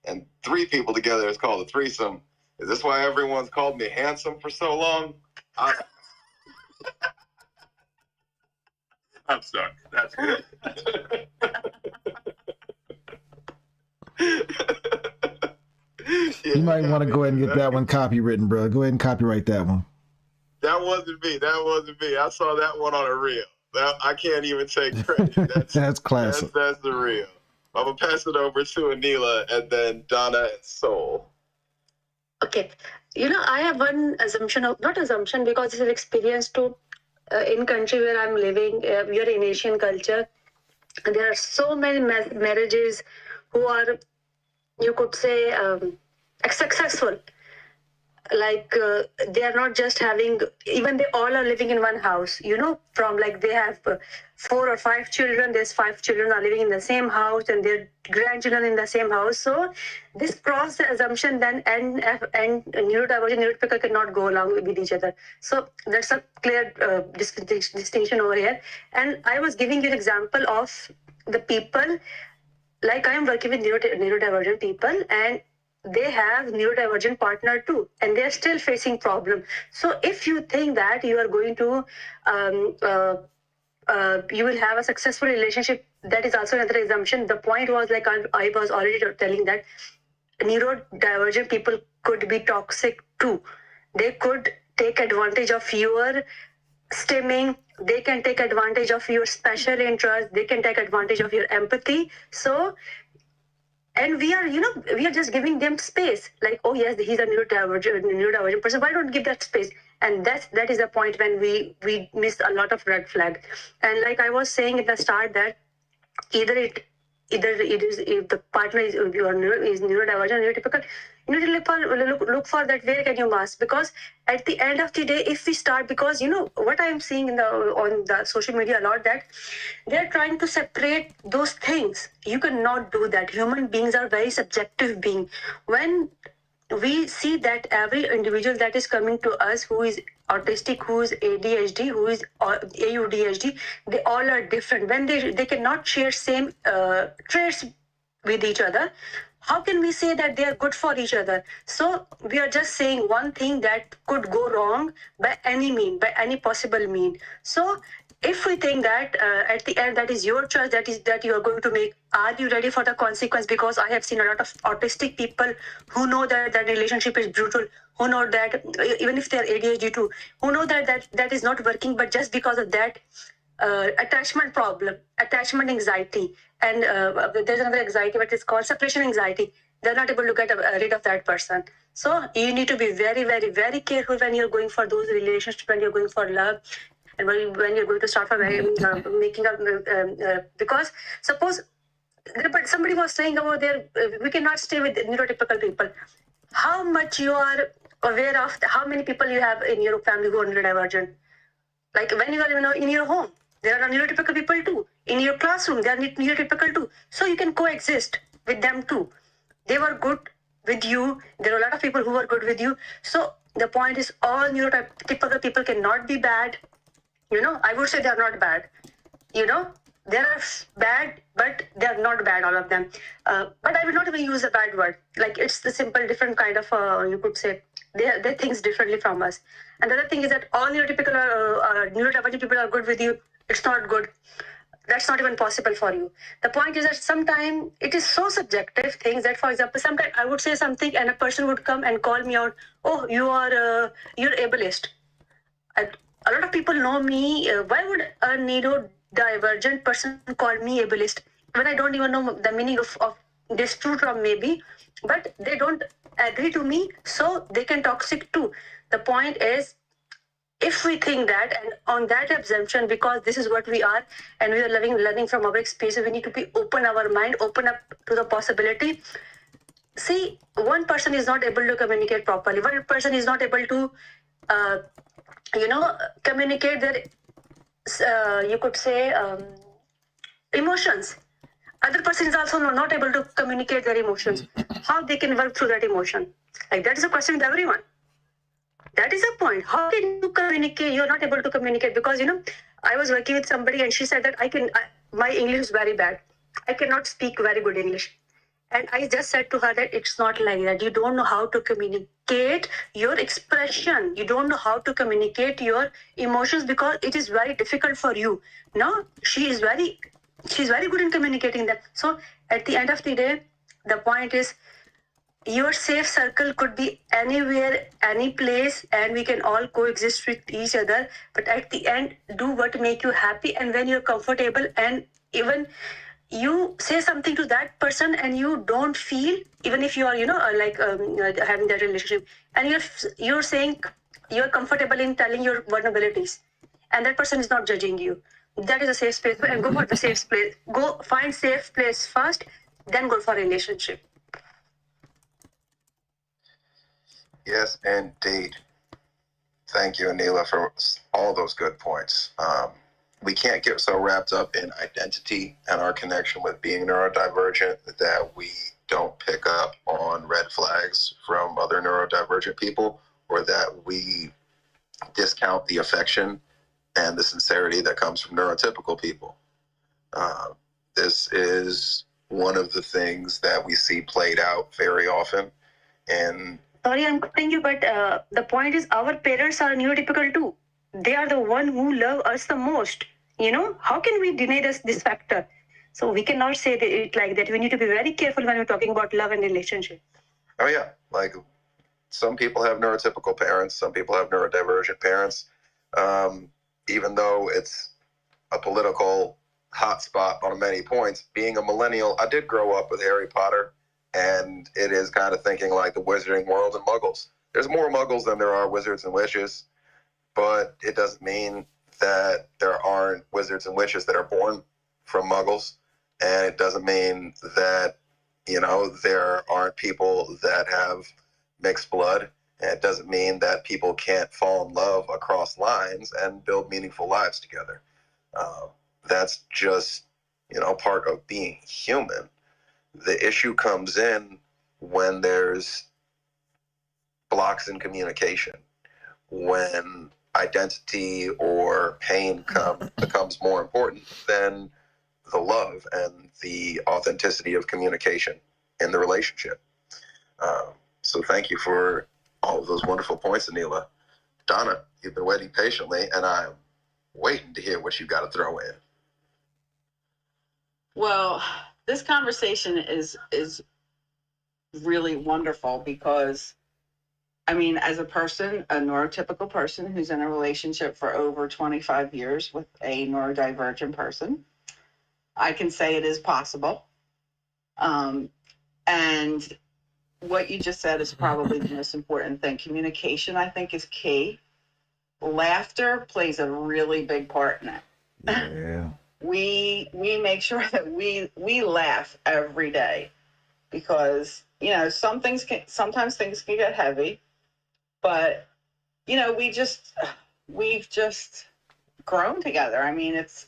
and three people together is called a threesome. Is this why everyone's called me handsome for so long? I'm sorry. That's good. You might want to go ahead and get that one copywritten, bro. Go ahead and copyright that one. That wasn't me. I saw that one on a reel. I can't even take credit. That's classic. That's the reel. I'm going to pass it over to Anila and then Donna and Soul. Okay. I have one assumption not assumption, because it's an experience too. In country where I'm living, we are in Asian culture. And there are so many marriages who are, you could say, successful. Like they are not just having, even they all are living in one house, from like they have 4 or 5 children. There's 5 children are living in the same house and their grandchildren in the same house. So this cross assumption then and neurodivergent, neurotypical cannot go along with each other. So that's a clear distinction over here. And I was giving you an example of the people, like I am working with neurodivergent people, and they have neurodivergent partner too, and they're still facing problem. So if you think that you are going to you will have a successful relationship, that is also another assumption. The point was, like I was already telling, that neurodivergent people could be toxic too. They could take advantage of your stimming. They can take advantage of your special interest. They can take advantage of your empathy. So, and we are just giving them space. Like, oh yes, he's a neurodivergent person. Why don't give that space? And that is the point when we miss a lot of red flag. And like I was saying at the start, that either it is, if the partner is neurodivergent, neurotypical, you need to look for that. Where can you mask? Because at the end of the day, if we start, because what I'm seeing on the social media a lot, that they're trying to separate those things. You cannot do that. Human beings are very subjective being. When we see that every individual that is coming to us, who is autistic, who is ADHD, who is AUDHD, they all are different. When they cannot share same traits with each other, how can we say that they are good for each other? So we are just saying one thing that could go wrong by any mean, by any possible mean. So if we think that at the end that is your choice, that you are going to make, are you ready for the consequence? Because I have seen a lot of autistic people who know that relationship is brutal, who know that even if they are ADHD too, who know that is not working, but just because of that attachment problem, attachment anxiety, and there's another anxiety, but it's called separation anxiety. They're not able to get rid of that person. So you need to be very, very, very careful when you're going for those relationships, when you're going for love, and when you're going to start for making up, because suppose, but somebody was saying about there, we cannot stay with neurotypical people. How much you are aware of how many people you have in your family who are neurodivergent. Like when you are in your home, there are neurotypical people too. In your classroom, there are neurotypical too. So you can coexist with them too. They were good with you. There are a lot of people who are good with you. So the point is, all neurotypical people cannot be bad. I would say they are not bad. They are bad, but they are not bad, all of them. But I will not even use a bad word. Like, it's the simple, different kind of, you could say, they think differently from us. And the other thing is that all neurotypical neurodivergent people are good with you. It's not good. That's not even possible for you. The point is that sometimes it is so subjective things that, for example, sometimes I would say something and a person would come and call me out, oh, you're ableist. A lot of people know me. Why would a neurodivergent person call me ableist when I don't even know the meaning of this true term maybe, but they don't agree to me, so they can toxic too. The point is, if we think that, and on that assumption, because this is what we are, and we are learning from our experience, we need to be open our mind, open up to the possibility. See, one person is not able to communicate properly. One person is not able to, communicate their, you could say, emotions. Other person is also not able to communicate their emotions. How they can work through that emotion? Like, that is a question with everyone. That is a point. How can you communicate? You're not able to communicate because, I was working with somebody and she said that my English is very bad. I cannot speak very good English. And I just said to her that it's not like that. You don't know how to communicate your expression. You don't know how to communicate your emotions because it is very difficult for you. No, she's very good in communicating that. So at the end of the day, the point is, your safe circle could be anywhere, any place, and we can all coexist with each other. But at the end, do what make you happy, and when you're comfortable, and even you say something to that person and you don't feel, even if you are, having that relationship, and you're saying you're comfortable in telling your vulnerabilities, and that person is not judging you. That is a safe space, and go for the safe place. Go find safe place first, then go for a relationship. Yes, indeed. Thank you, Anila, for all those good points. We can't get so wrapped up in identity and our connection with being neurodivergent that we don't pick up on red flags from other neurodivergent people, or that we discount the affection and the sincerity that comes from neurotypical people. This is one of the things that we see played out very often. And sorry, I'm cutting you, but the point is, our parents are neurotypical too. They are the one who love us the most. How can we deny this factor? So we cannot say it like that. We need to be very careful when we're talking about love and relationship. Oh yeah, like some people have neurotypical parents, some people have neurodivergent parents. Even though it's a political hotspot on many points, being a millennial, I did grow up with Harry Potter. And it is kind of thinking like the wizarding world and muggles. There's more muggles than there are wizards and witches, but it doesn't mean that there aren't wizards and witches that are born from muggles. And it doesn't mean that, there aren't people that have mixed blood. And it doesn't mean that people can't fall in love across lines and build meaningful lives together. That's just, part of being human. The issue comes in when there's blocks in communication, when identity or pain becomes more important than the love and the authenticity of communication in the relationship. So thank you for all of those wonderful points, Anila. Donna, you've been waiting patiently, and I'm waiting to hear what you got to throw in. Well, this conversation is really wonderful because, as a person, a neurotypical person who's in a relationship for over 25 years with a neurodivergent person, I can say it is possible. And what you just said is probably the most important thing. Communication, I think, is key. Laughter plays a really big part in it. Yeah. We make sure that we laugh every day because sometimes things can get heavy, but you know, we've just grown together. I mean, it's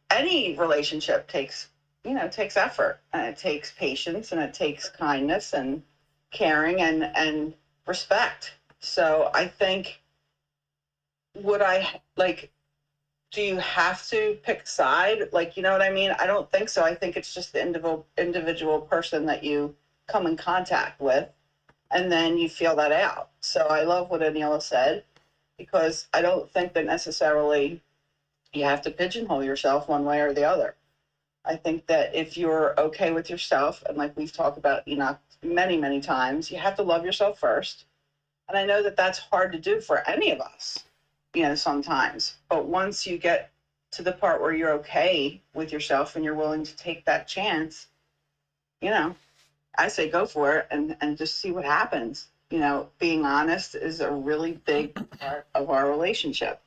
any relationship takes effort, and it takes patience, and it takes kindness and caring and respect. So I think, do you have to pick a side? Like, you know what I mean? I don't think so. I think it's just the individual person that you come in contact with, and then you feel that out. So I love what Anila said, because I don't think that necessarily you have to pigeonhole yourself one way or the other. I think that if you're okay with yourself, and like we've talked about, many, many times, you have to love yourself first. And I know that that's hard to do for any of us, sometimes. But once you get to the part where you're okay with yourself and you're willing to take that chance, I say go for it and just see what happens. Being honest is a really big part of our relationship.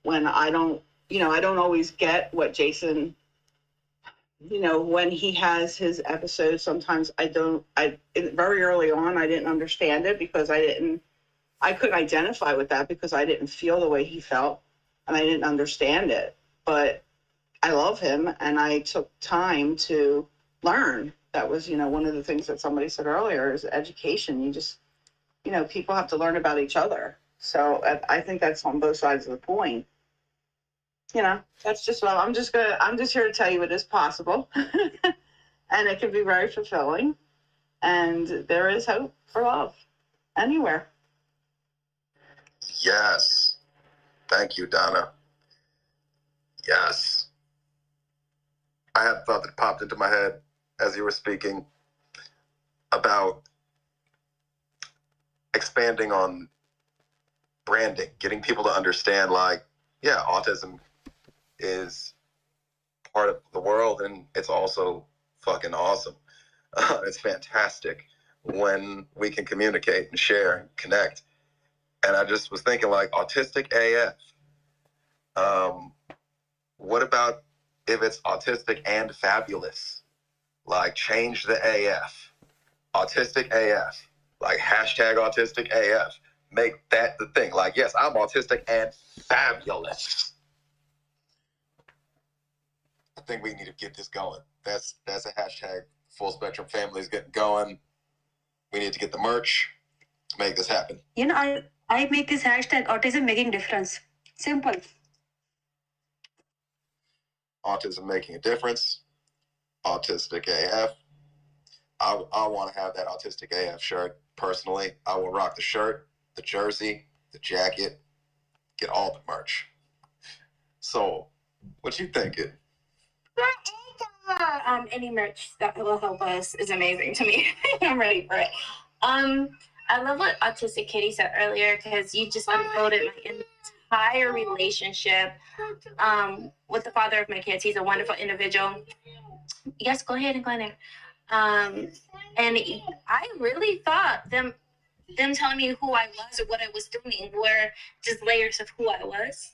When I don't always get what Jason, when he has his episodes, sometimes very early on, I didn't understand it because I couldn't identify with that because I didn't feel the way he felt and I didn't understand it. But I love him, and I took time to learn. That was, one of the things that somebody said earlier is education. You just, people have to learn about each other. So I think that's on both sides of the point. That's just I'm just here to tell you it is possible. And it can be very fulfilling. And there is hope for love anywhere. Yes. Thank you, Donna. Yes. I had a thought that popped into my head as you were speaking about expanding on branding, getting people to understand, autism is part of the world, and it's also fucking awesome. It's fantastic when we can communicate and share and connect. And I just was thinking, autistic AF. What about if it's autistic and fabulous? Change the AF. Autistic AF. Hashtag autistic AF. Make that the thing. Yes, I'm autistic and fabulous. I think we need to get this going. That's a hashtag. Full Spectrum Family is getting going. We need to get the merch to make this happen. I make this hashtag autism making difference. Simple. Autism making a difference. Autistic AF. I want to have that autistic AF shirt personally. I will rock the shirt, the jersey, the jacket, get all the merch. So, what you thinking? Any merch that will help us is amazing to me. I'm ready for it. I love what Autistic Kitty said earlier, because you just unfolded my entire relationship with the father of my kids. He's a wonderful individual. Yes, go ahead and go in there. And I really thought them telling me who I was or what I was doing were just layers of who I was.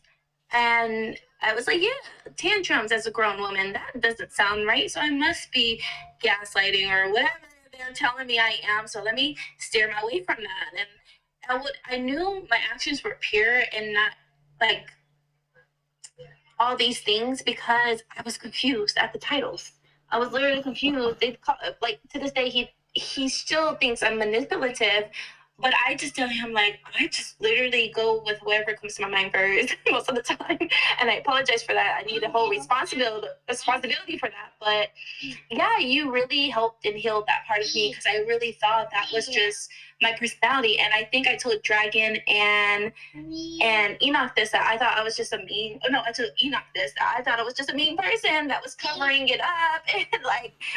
And I was like, yeah, tantrums as a grown woman, that doesn't sound right. So I must be gaslighting or whatever they're telling me I am. So let me steer my way from that. And I knew my actions were pure and not all these things, because I was confused at the titles. I was literally confused. To this day, he still thinks I'm manipulative. But I just tell him, I just literally go with whoever comes to my mind first most of the time. And I apologize for that. I need a whole responsibility for that. But yeah, you really helped and healed that part of me, because I really thought that was just my personality. And I think I told Dragon and Enoch this, that I thought I was just I told Enoch this, that I thought I was just a mean person that was covering it up and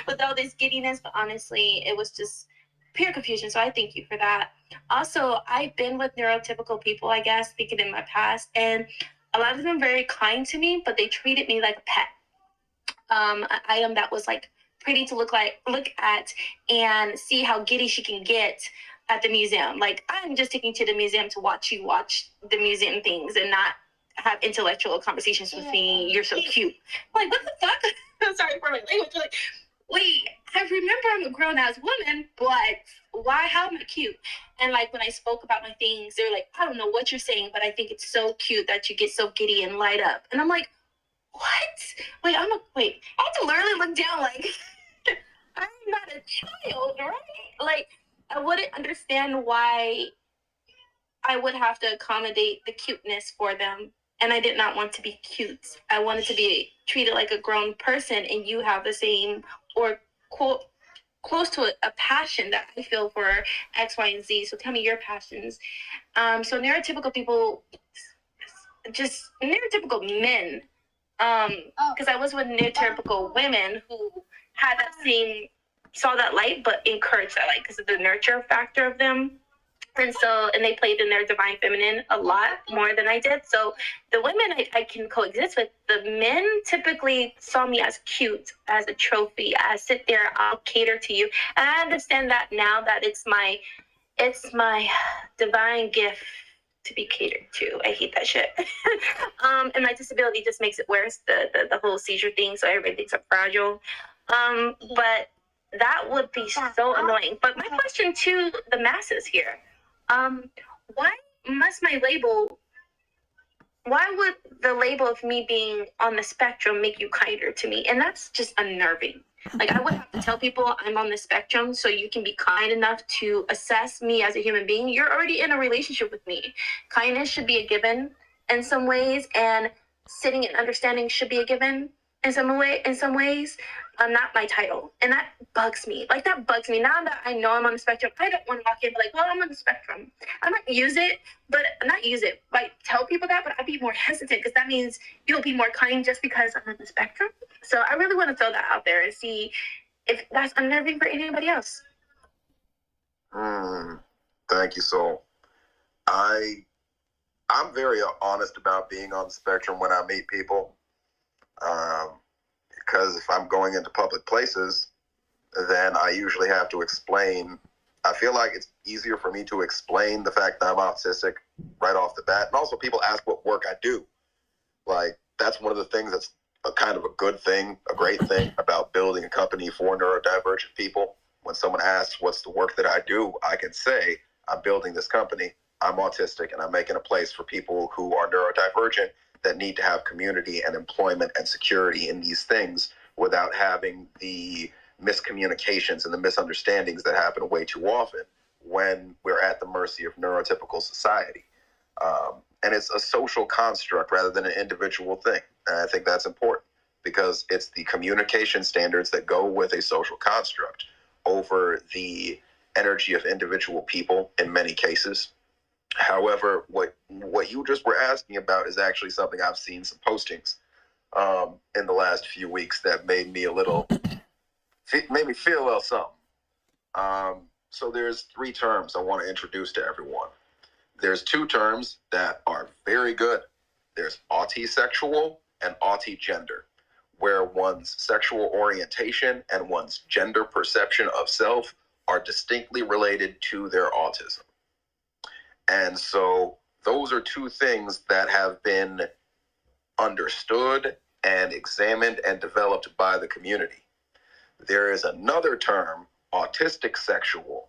with all this giddiness. But honestly, it was just pure confusion. So I thank you for that. Also, I've been with neurotypical people, I guess, thinking in my past, and a lot of them very kind to me, but they treated me like a pet. An item that was pretty to look at and see how giddy she can get at the museum. I'm just taking to the museum to watch you watch the museum things and not have intellectual conversations with me. You're so cute. What the fuck? I'm sorry for my language. Wait, I remember I'm a grown-ass woman, but why, how am I cute? And like when I spoke about my things, they were like, I don't know what you're saying, but I think it's so cute that you get so giddy and light up. And I'm like, what? Wait, I have to literally look down like, I'm not a child, right? Like, I wouldn't understand why I would have to accommodate the cuteness for them. And I did not want to be cute. I wanted to be treated like a grown person, and you have the same or close to a passion that I feel for X, Y, and Z. So tell me your passions. So neurotypical people, just neurotypical men, because I was with neurotypical women who had that same, saw that light, but encouraged that light because of the nurture factor of them. And they played in their divine feminine a lot more than I did. So the women I can coexist with. The men typically saw me as cute, as a trophy, as sit there, I'll cater to you. And I understand that now, that it's my divine gift to be catered to. I hate that shit. And my disability just makes it worse, the whole seizure thing, so everybody thinks I'm fragile. But that would be so annoying. But my question to the masses here, why would the label of me being on the spectrum make you kinder to me? And that's just unnerving. Like, I would have to tell people I'm on the spectrum so you can be kind enough to assess me as a human being. You're already in a relationship with me. Kindness should be a given in some ways, and sitting and understanding should be a given in some ways. Not my title. And that bugs me. Like, that bugs me. Now that I know I'm on the spectrum, I don't want to walk in and be like, well, I'm on the spectrum. I might use it, but not use it. Like, tell people that, but I'd be more hesitant because that means you'll be more kind just because I'm on the spectrum. So I really want to throw that out there and see if that's unnerving for anybody else. Thank you, Soul. I'm very honest about being on the spectrum when I meet people. Because if I'm going into public places, then I usually have to explain. I feel like it's easier for me to explain the fact that I'm autistic right off the bat. And also people ask what work I do. Like, that's one of the things that's a kind of a good thing, a great thing about building a company for neurodivergent people. When someone asks what's the work that I do, I can say, I'm building this company, I'm autistic, and I'm making a place for people who are neurodivergent that need to have community and employment and security in these things without having the miscommunications and the misunderstandings that happen way too often when we're at the mercy of neurotypical society. And it's a social construct rather than an individual thing. And I think that's important because it's the communication standards that go with a social construct over the energy of individual people in many cases. However, what you just were asking about is actually something I've seen some postings in the last few weeks that made me feel a little something. So there's 3 terms I want to introduce to everyone. There's 2 terms that are very good. There's autisexual and autigender, where one's sexual orientation and one's gender perception of self are distinctly related to their autism. And so those are 2 things that have been understood and examined and developed by the community. There is another term, autistic sexual,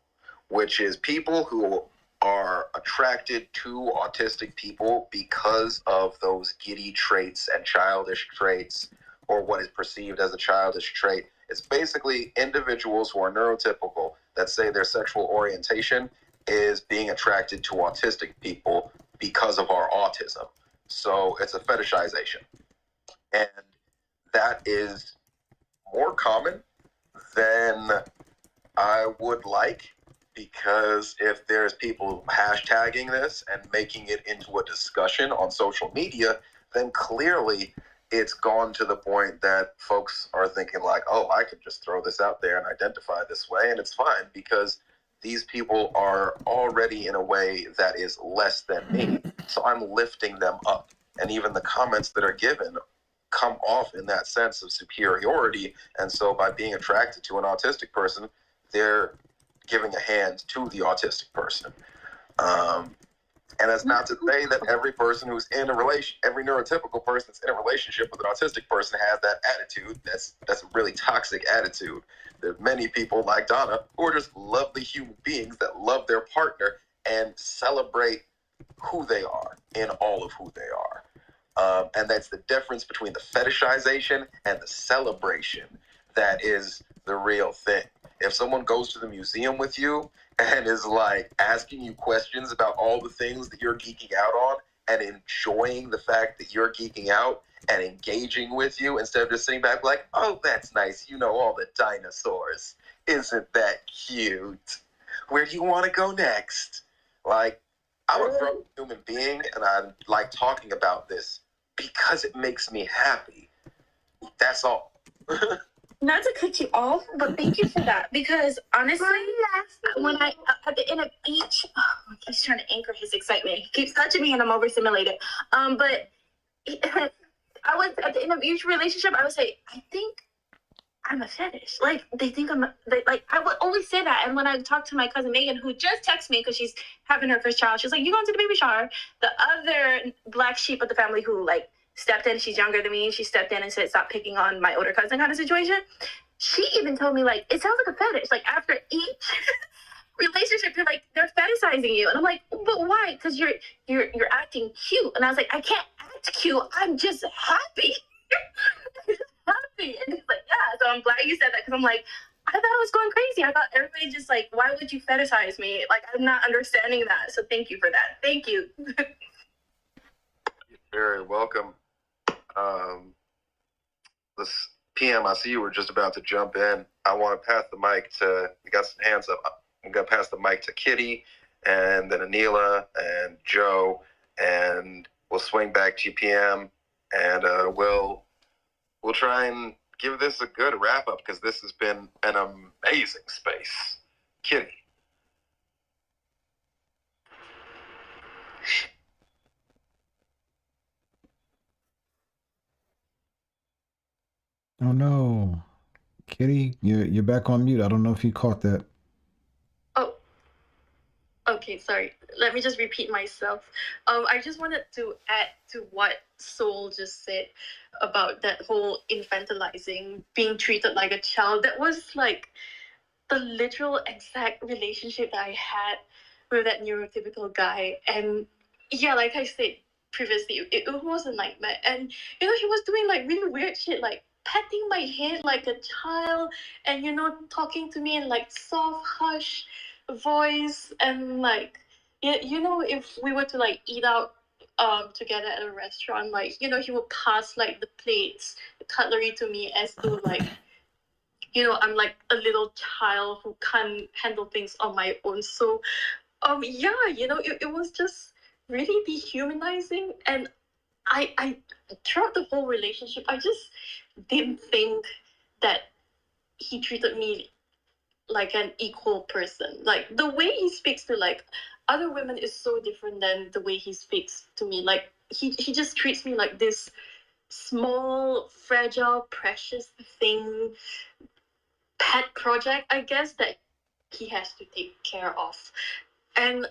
which is people who are attracted to autistic people because of those giddy traits and childish traits, or what is perceived as a childish trait. It's basically individuals who are neurotypical that say their sexual orientation is being attracted to autistic people because of our autism. So it's a fetishization. And that is more common than I would like, because if there's people hashtagging this and making it into a discussion on social media, then clearly it's gone to the point that folks are thinking like, oh, I can just throw this out there and identify this way, and it's fine because these people are already in a way that is less than me, so I'm lifting them up. And even the comments that are given come off in that sense of superiority, and so by being attracted to an autistic person, they're giving a hand to the autistic person. And that's not to say that every person who's in a relation, every neurotypical person that's in a relationship with an autistic person has that attitude. That's a really toxic attitude. There are many people like Donna who are just lovely human beings that love their partner and celebrate who they are in all of who they are. And that's the difference between the fetishization and the celebration that is the real thing. If someone goes to the museum with you and is like asking you questions about all the things that you're geeking out on and enjoying the fact that you're geeking out and engaging with you instead of just sitting back like, oh, that's nice, you know all the dinosaurs. Isn't that cute? Where do you want to go next? Like, I'm a grown human being and I like talking about this because it makes me happy. That's all. Not to cut you off, but thank you for that. Because honestly, when I at the end of each, he's trying to anchor his excitement. He keeps touching me, and I'm overstimulated. But I was at the end of each relationship. I would say, I think I'm a fetish. Like they think I would always say that. And when I talked to my cousin Megan, who just texted me because she's having her first child, she's like, "You going to the baby shower?" The other black sheep of the family who like stepped in, she's younger than me, she stepped in and said, "Stop picking on my older cousin," kind of situation. She even told me, like, it sounds like a fetish. Like, after each relationship, you're like, they're fetishizing you. And I'm like, but why? Because you're acting cute. And I was like, I can't act cute. I'm just happy. Happy. And he's like, yeah. So I'm glad you said that, because I'm like, I thought I was going crazy. I thought everybody just like, why would you fetishize me? Like, I'm not understanding that. So thank you for that. Thank you. You're very welcome. This PM, I see you were just about to jump in. I want to pass the mic to, we got some hands up. I'm going to pass the mic to Kitty and then Anila and Joe, and we'll swing back to you, PM, and we'll try and give this a good wrap up because this has been an amazing space. Kitty. Oh no, Kitty, you're back on mute. I don't know if you caught that. Oh, okay, sorry. Let me just repeat myself. I just wanted to add to what Soul just said about that whole infantilizing, being treated like a child. That was like the literal exact relationship that I had with that neurotypical guy. And yeah, like I said previously, it was a nightmare. And you know, he was doing like really weird shit, like patting my head like a child, and you know, talking to me in like soft hush voice, and like, yeah, you know, if we were to like eat out together at a restaurant, like, you know, he would pass like the plates, the cutlery to me as though like, you know, I'm like a little child who can't handle things on my own. So yeah, you know, it was just really dehumanizing. And I throughout the whole relationship, I just didn't think that he treated me like an equal person. Like the way he speaks to like other women is so different than the way he speaks to me. Like he just treats me like this small, fragile, precious thing, pet project, I guess, that he has to take care of. And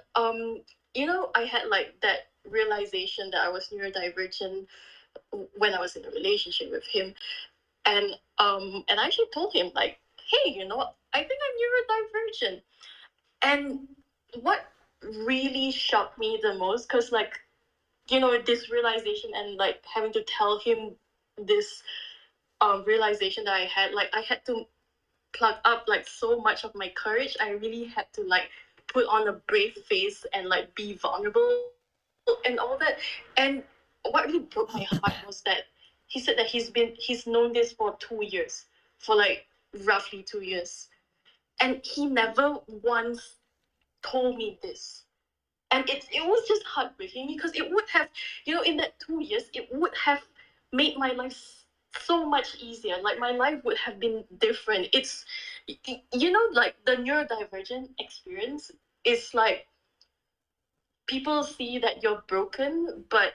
you know, I had like that realization that I was neurodivergent when I was in a relationship with him. And I actually told him like, hey, you know, I think I'm neurodivergent. And what really shocked me the most, because like, you know, this realization and like having to tell him this realization that I had, like I had to plug up like so much of my courage. I really had to like put on a brave face and like be vulnerable and all that. And what really broke my heart was that he said that he's known this for 2 years, for like roughly 2 years, and he never once told me this. And it was just heartbreaking, because it would have, you know, in that 2 years, it would have made my life so much easier. Like my life would have been different. It's, you know, like the neurodivergent experience is like people see that you're broken, but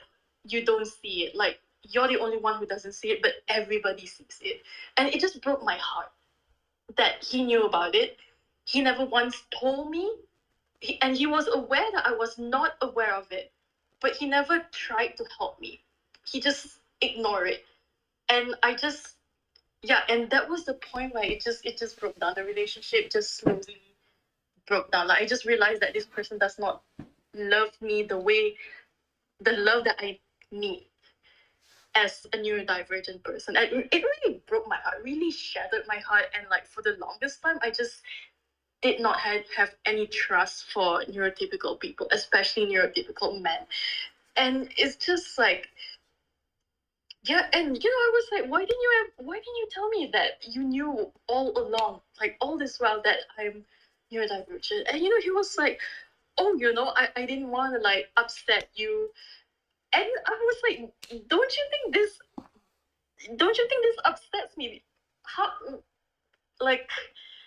you don't see it. Like you're the only one who doesn't see it, but everybody sees it. And it just broke my heart that he knew about it. He never once told me he was aware that I was not aware of it, but he never tried to help me. He just ignored it. And I just, yeah, and that was the point where it just broke down. The relationship just slowly broke down. Like I just realized that this person does not love me the love that I need as a neurodivergent person. And it really broke my heart, really shattered my heart. And like for the longest time, I just did not have any trust for neurotypical people, especially neurotypical men. And it's just like, yeah, and I was like, why didn't you tell me that you knew all along, like all this while that I'm neurodivergent? And he was like, oh, I didn't want to like upset you. And I was like, don't you think this upsets me? How, like,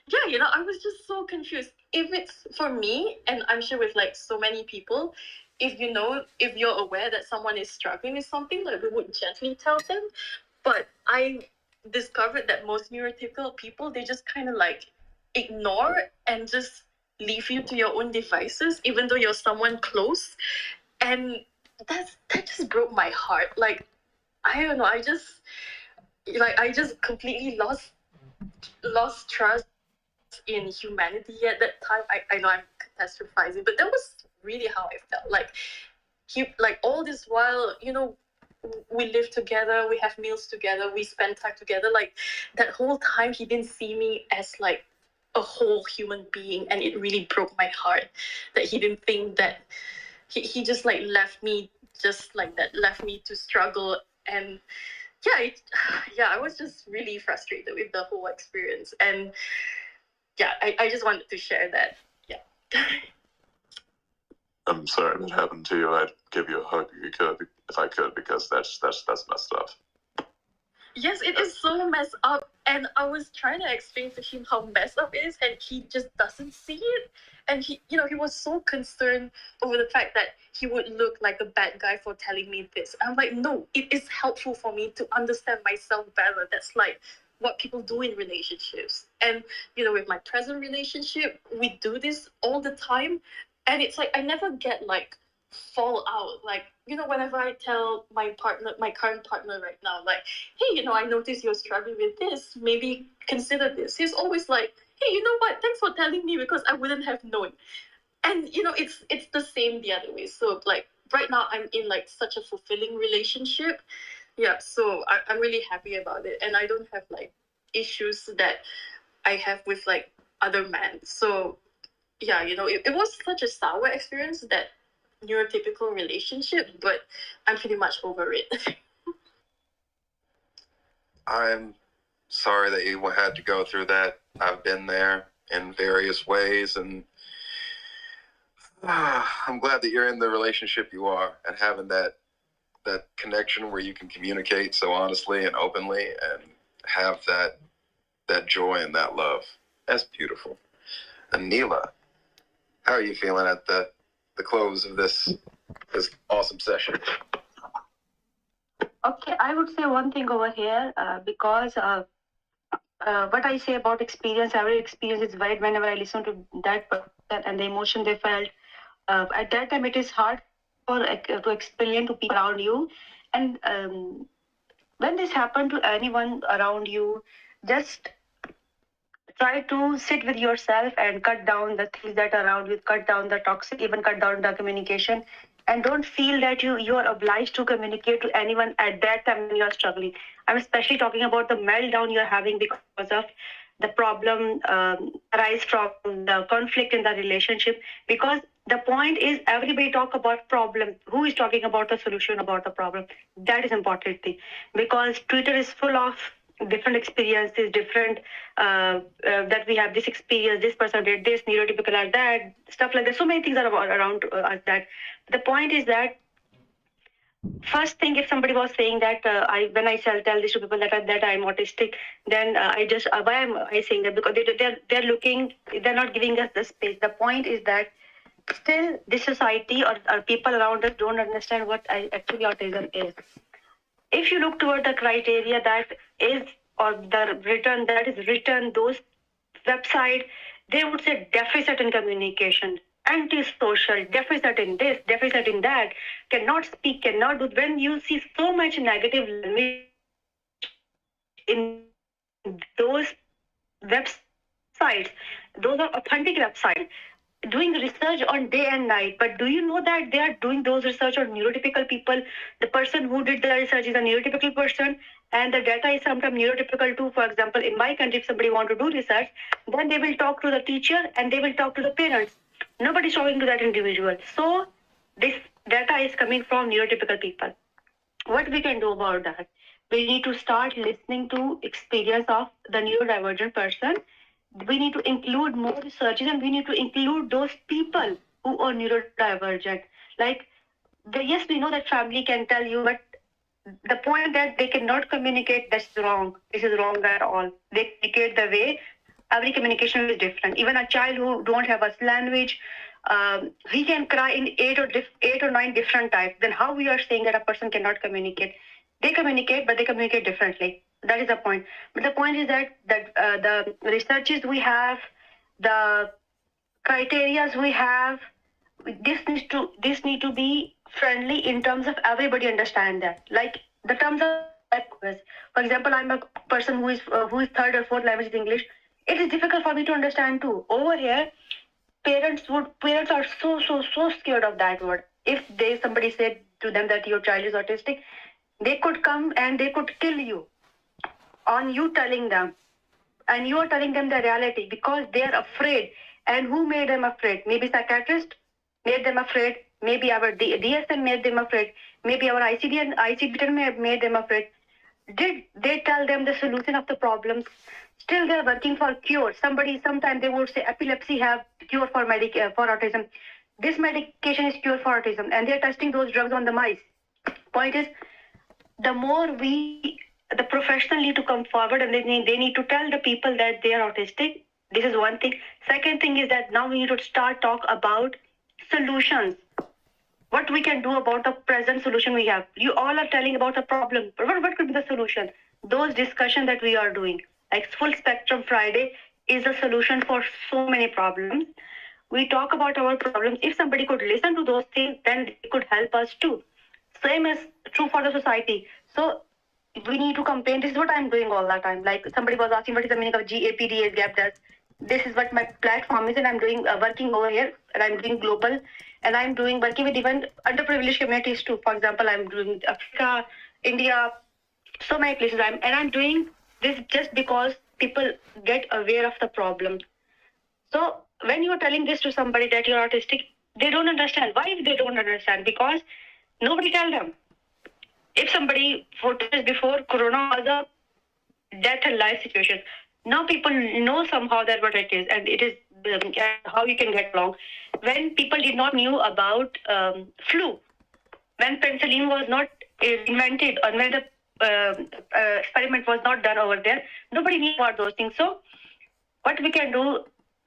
yeah, I was just so confused. If it's for me, and I'm sure with like so many people, if you're aware that someone is struggling with something, like we would gently tell them. But I discovered that most neurotypical people, they just kind of like ignore and just leave you to your own devices, even though you're someone close. And that just broke my heart. Like, I don't know, I just completely lost trust in humanity at that time. I know I'm catastrophizing, but that was really how I felt. Like all this while, we live together, we have meals together, we spend time together. Like that whole time, he didn't see me as like a whole human being, and it really broke my heart that he didn't think that he just like left me just like that, left me to struggle. And yeah, I was just really frustrated with the whole experience. And yeah, I just wanted to share that. Yeah. I'm sorry that happened to you. I'd give you a hug if I could, because that's messed up. Yes, it is so messed up. And I was trying to explain to him how messed up it is, and he just doesn't see it. And he was so concerned over the fact that he would look like a bad guy for telling me this. I'm like, no, it is helpful for me to understand myself better. That's like what people do in relationships. And, with my present relationship, we do this all the time. And it's like, I never get like fall out. Like, whenever I tell my current partner right now, like, hey, I noticed you're struggling with this, maybe consider this. He's always like, hey, you know what? Thanks for telling me, because I wouldn't have known. And, it's the same the other way. So like right now I'm in like such a fulfilling relationship. Yeah, so I'm really happy about it. And I don't have like issues that I have with like other men. So yeah, it was such a sour experience, that neurotypical relationship, but I'm pretty much over it. I'm sorry that you had to go through that. I've been there in various ways, and I'm glad that you're in the relationship you are, and having that connection where you can communicate so honestly and openly and have that joy and that love. That's beautiful. And Neela, how are you feeling at the close of this awesome session? Okay, I would say one thing over here, because what I say about experience, every experience is valid. Whenever I listen to that person and the emotion they felt, at that time it is hard to explain to people around you. And when this happened to anyone around you, just try to sit with yourself and cut down the things that are around you, cut down the toxic, even cut down the communication. And don't feel that you are obliged to communicate to anyone at that time when you are struggling. I'm especially talking about the meltdown you're having because of the problem arise from the conflict in the relationship. Because the point is, everybody talk about problem. Who is talking about the solution about the problem? That is important thing. Because Twitter is full of different experiences, different that we have this experience, this person did this, neurotypical like that, stuff like that. So many things are around us that. The point is that first thing, if somebody was saying that when I tell this to people that I'm autistic, then I just why am I saying that? Because they're not giving us the space. The point is that still this society or people around us don't understand what actually autism is. If you look toward the criteria that is, or the written, those website, they would say deficit in communication. antisocial, deficit in this, deficit in that, cannot speak, cannot do. When you see so much negative language in those websites, those are authentic websites, doing research on day and night. But do you know that they are doing those research on neurotypical people? The person who did the research is a neurotypical person, and the data is sometimes neurotypical too. For example, in my country, if somebody want to do research, then they will talk to the teacher and they will talk to the parents. Nobody's talking to that individual. So this data is coming from neurotypical people. What we can do about that? We need to start listening to experience of the neurodivergent person. We need to include more researches, and we need to include those people who are neurodivergent. Like, yes, we know that family can tell you, but the point that they cannot communicate, that's wrong. This is wrong at all. They communicate the way, every communication is different. Even a child who don't have a language, he can cry in eight or nine different types. Then how we are saying that a person cannot communicate? They communicate, but they communicate differently. That is the point. But the point is that the researches we have, the criterias we have, this need to be friendly in terms of everybody understand that. Like the terms of language. For example, I'm a person who is third or fourth language is English. It is difficult for me to understand too. Over here, parents are so scared of that word. If somebody said to them that your child is autistic, they could come and they could kill you on you telling them, and you are telling them the reality because they are afraid. And who made them afraid? Maybe psychiatrist made them afraid. Maybe our DSM made them afraid. Maybe our ICD-10 made them afraid. Did they tell them the solution of the problems? Still, they're working for cure. Sometimes they would say epilepsy have cure for autism. This medication is cure for autism, and they're testing those drugs on the mice. Point is, the more the professional need to come forward, and they need to tell the people that they are autistic. This is one thing. Second thing is that now we need to start talk about solutions. What we can do about the present solution we have. You all are telling about the problem, but what could be the solution? Those discussions that we are doing, like Full Spectrum Friday, is a solution for so many problems. We talk about our problems. If somebody could listen to those things, then it could help us too. Same is true for the society. So we need to campaign. This is what I'm doing all the time. Like somebody was asking what is the meaning of GAPDA gap does. This is what my platform is, and I'm doing working over here, and I'm doing global, and I'm working with even underprivileged communities too. For example, I'm doing Africa, India, so many places. I'm doing this just because people get aware of the problem. So when you're telling this to somebody that you're autistic, they don't understand. Why they don't understand? Because nobody tell them. If somebody 4 years before Corona was a death and life situation, now people know somehow that what it is, and it is how you can get along. When people did not knew about flu, when penicillin was not invented, or when the experiment was not done over there, nobody knew about those things. So what we can do,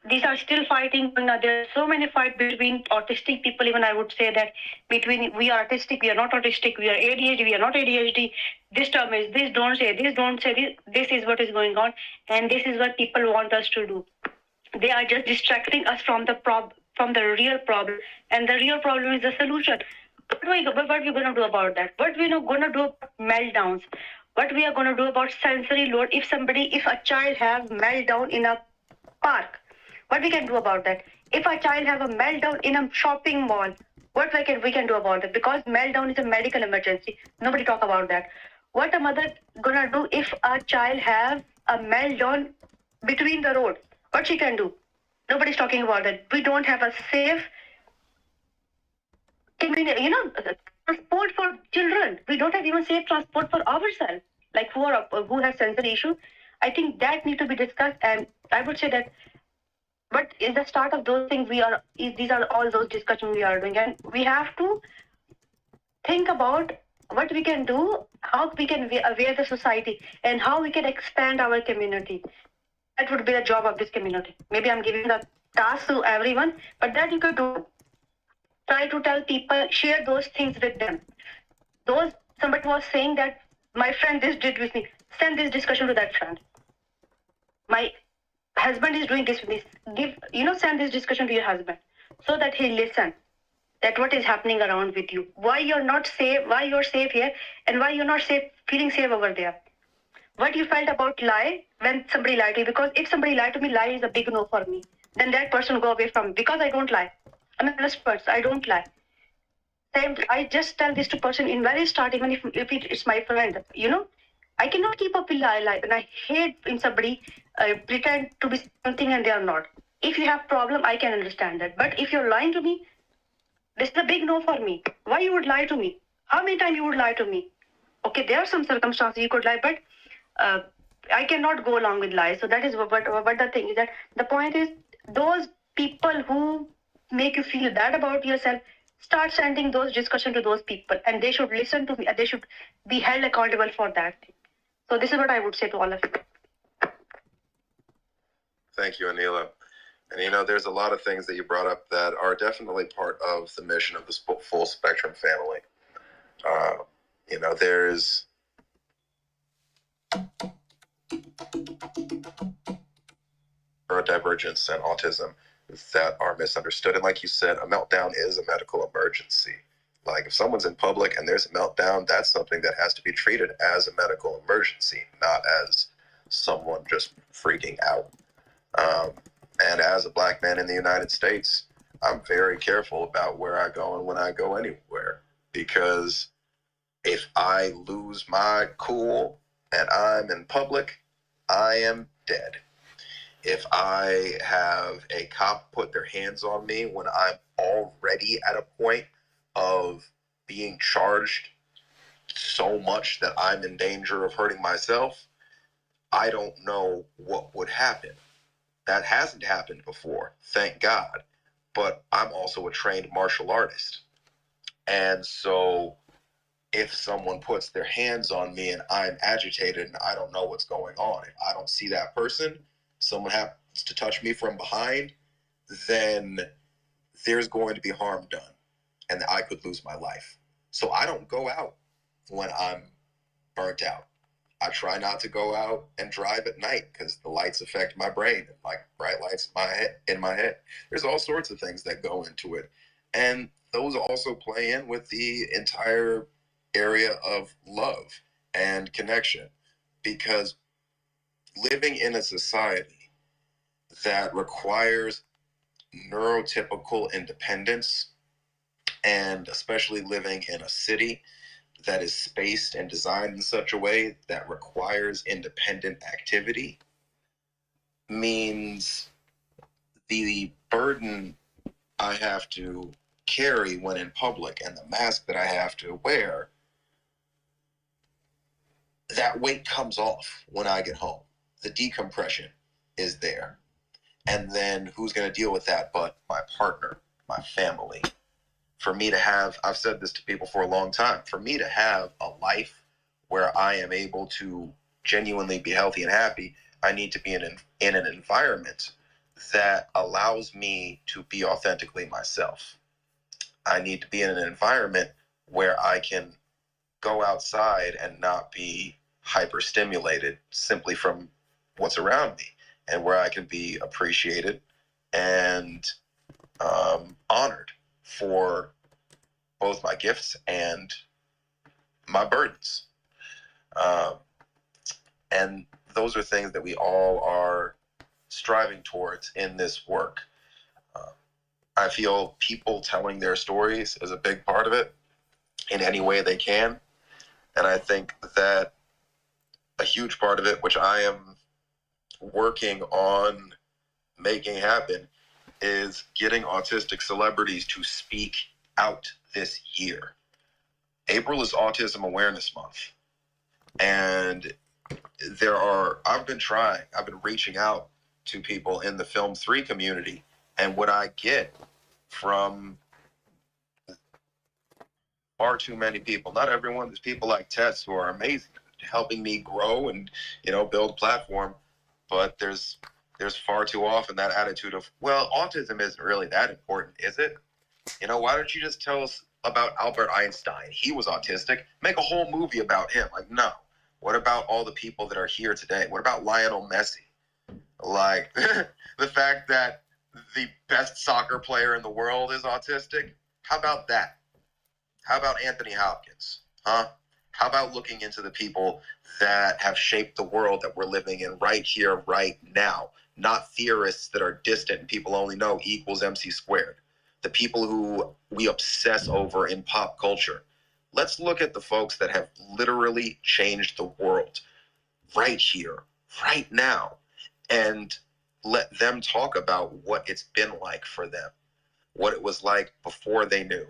these are still fighting. There are so many fights between autistic people. Even I would say that between we are autistic, we are not autistic, we are ADHD, we are not ADHD. This term is this, don't say this, don't say this. This is what is going on, and this is what people want us to do. They are just distracting us from the real problem, and the real problem is the solution. What are we going to do about that? What we are going to do about meltdowns? What we are going to do about sensory load? If a child have meltdown in a park, what we can do about that? If a child have a meltdown in a shopping mall, what we can do about it? Because meltdown is a medical emergency. Nobody talk about that. What a mother gonna do if a child have a meltdown between the road? What she can do? Nobody's talking about that. We don't have a safe, transport for children. We don't have even safe transport for ourselves, like who have sensory issues. I think that need to be discussed, and I would say that. But in the start of those things, these are all those discussions we are doing, and we have to think about what we can do, how we can aware the society, and how we can expand our community. That would be the job of this community. Maybe I'm giving the task to everyone, but that you could do. Try to tell people, share those things with them. Somebody was saying that my friend this did with me. Send this discussion to that friend. My husband is doing this with me. Send this discussion to your husband. so that he listen that what is happening around with you, why you're not safe, why you're safe here, and why you're not safe, feeling safe over there. What you felt about lie when somebody lied to you, because if somebody lied to me, lie is a big no for me. Then that person go away from me, because I don't lie. I'm an honest person, I don't lie. Same, I just tell this to person in very start, even if it's my friend, I cannot keep up with lie, and I hate when somebody pretend to be something and they are not. If you have problem, I can understand that. But if you're lying to me, this is a big no for me. Why you would lie to me? How many times you would lie to me? Okay, there are some circumstances you could lie, but I cannot go along with lies. So that is what the thing is, that the point is, those people who make you feel bad about yourself, start sending those discussion to those people, and they should listen to me, and they should be held accountable for that. So this is what I would say to all of you. Thank you, Anila. And there's a lot of things that you brought up that are definitely part of the mission of the full spectrum family. There's neurodivergence and autism that are misunderstood. And like you said, a meltdown is a medical emergency. Like if someone's in public and there's a meltdown, that's something that has to be treated as a medical emergency, not as someone just freaking out. And as a Black man in the United States, I'm very careful about where I go and when I go anywhere, because if I lose my cool and I'm in public, I am dead. If I have a cop put their hands on me when I'm already at a point of being charged so much that I'm in danger of hurting myself, I don't know what would happen. That hasn't happened before, thank God. But I'm also a trained martial artist. And so if someone puts their hands on me and I'm agitated and I don't know what's going on, if I don't see that person, someone happens to touch me from behind, then there's going to be harm done and I could lose my life. So I don't go out when I'm burnt out. I try not to go out and drive at night because the lights affect my brain, like bright lights in my head. There's all sorts of things that go into it. And those also play in with the entire area of love and connection, because living in a society that requires neurotypical independence, and especially living in a city that is spaced and designed in such a way that requires independent activity, means the burden I have to carry when in public and the mask that I have to wear, that weight comes off when I get home. The decompression is there. And then who's going to deal with that but my partner, my family? For me to have, I've said this to people for a long time, for me to have a life where I am able to genuinely be healthy and happy, I need to be in an environment that allows me to be authentically myself. I need to be in an environment where I can go outside and not be hyperstimulated simply from what's around me, and where I can be appreciated and honored for both my gifts and my burdens. And those are things that we all are striving towards in this work. I feel people telling their stories is a big part of it in any way they can. And I think that a huge part of it, which I am working on making happen, is getting autistic celebrities to speak out this year. April is Autism Awareness Month. And I've been reaching out to people in the Film 3 community, and what I get from far too many people, not everyone, there's people like Tess who are amazing, helping me grow and, build a platform, but there's far too often that attitude of, well, autism isn't really that important, is it? Why don't you just tell us about Albert Einstein? He was autistic. Make a whole movie about him. Like, no. What about all the people that are here today? What about Lionel Messi? Like, the fact that the best soccer player in the world is autistic? How about that? How about Anthony Hopkins? Huh? How about looking into the people that have shaped the world that we're living in right here, right now? Not theorists that are distant and people only know E equals MC squared. The people who we obsess over in pop culture. Let's look at the folks that have literally changed the world right here, right now, and let them talk about what it's been like for them, what it was like before they knew,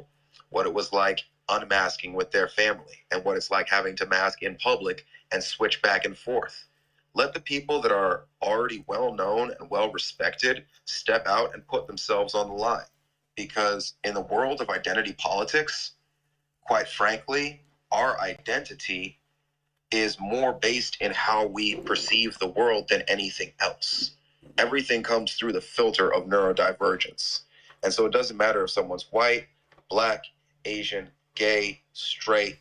what it was like unmasking with their family, and what it's like having to mask in public and switch back and forth. Let the people that are already well known and well respected step out and put themselves on the line. Because in the world of identity politics, quite frankly, our identity is more based in how we perceive the world than anything else. Everything comes through the filter of neurodivergence. And so it doesn't matter if someone's white, black, Asian, gay, straight,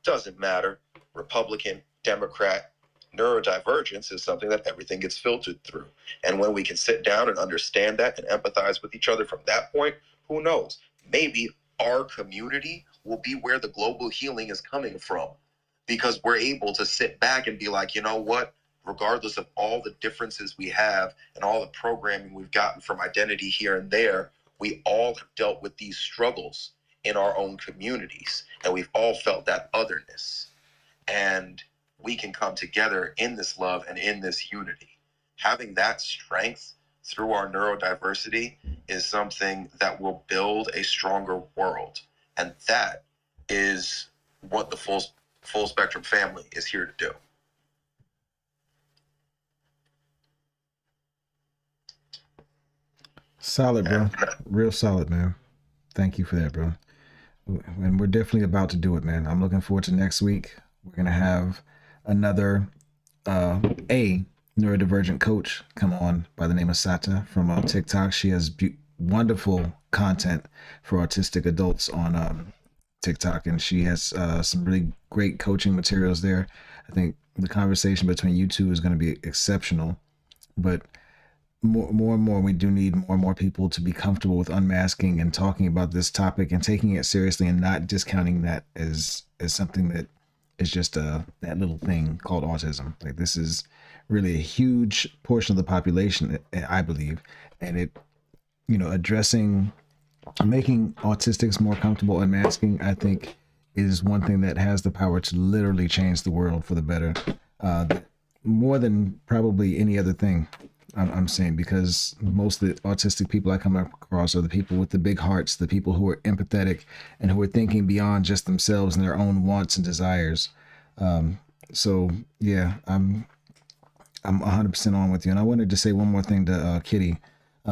doesn't matter. Republican, Democrat, neurodivergence is something that everything gets filtered through. And when we can sit down and understand that and empathize with each other from that point, who knows? Maybe our community will be where the global healing is coming from, because we're able to sit back and be like, you know what? Regardless of all the differences we have and all the programming we've gotten from identity here and there, we all have dealt with these struggles in our own communities, and we've all felt that otherness. And we can come together in this love and in this unity. Having that strength through our neurodiversity is something that will build a stronger world. And that is what the full spectrum family is here to do. Solid, bro. Real solid, man. Thank you for that, bro. And we're definitely about to do it, man. I'm looking forward to next week. We're going to have another a neurodivergent coach come on by the name of Sata from TikTok. She has wonderful content for autistic adults on TikTok, and she has some really great coaching materials there. I think the conversation between you two is going to be exceptional, but more and more, we do need more and more people to be comfortable with unmasking and talking about this topic and taking it seriously and not discounting that as something that is just that little thing called autism. Like, this is really a huge portion of the population, I believe, and it, addressing, making autistics more comfortable unmasking, I think, is one thing that has the power to literally change the world for the better, more than probably any other thing. I'm saying, because most of the autistic people I come across are the people with the big hearts, the people who are empathetic and who are thinking beyond just themselves and their own wants and desires. So yeah, I'm 100% on with you. And I wanted to say one more thing to Kitty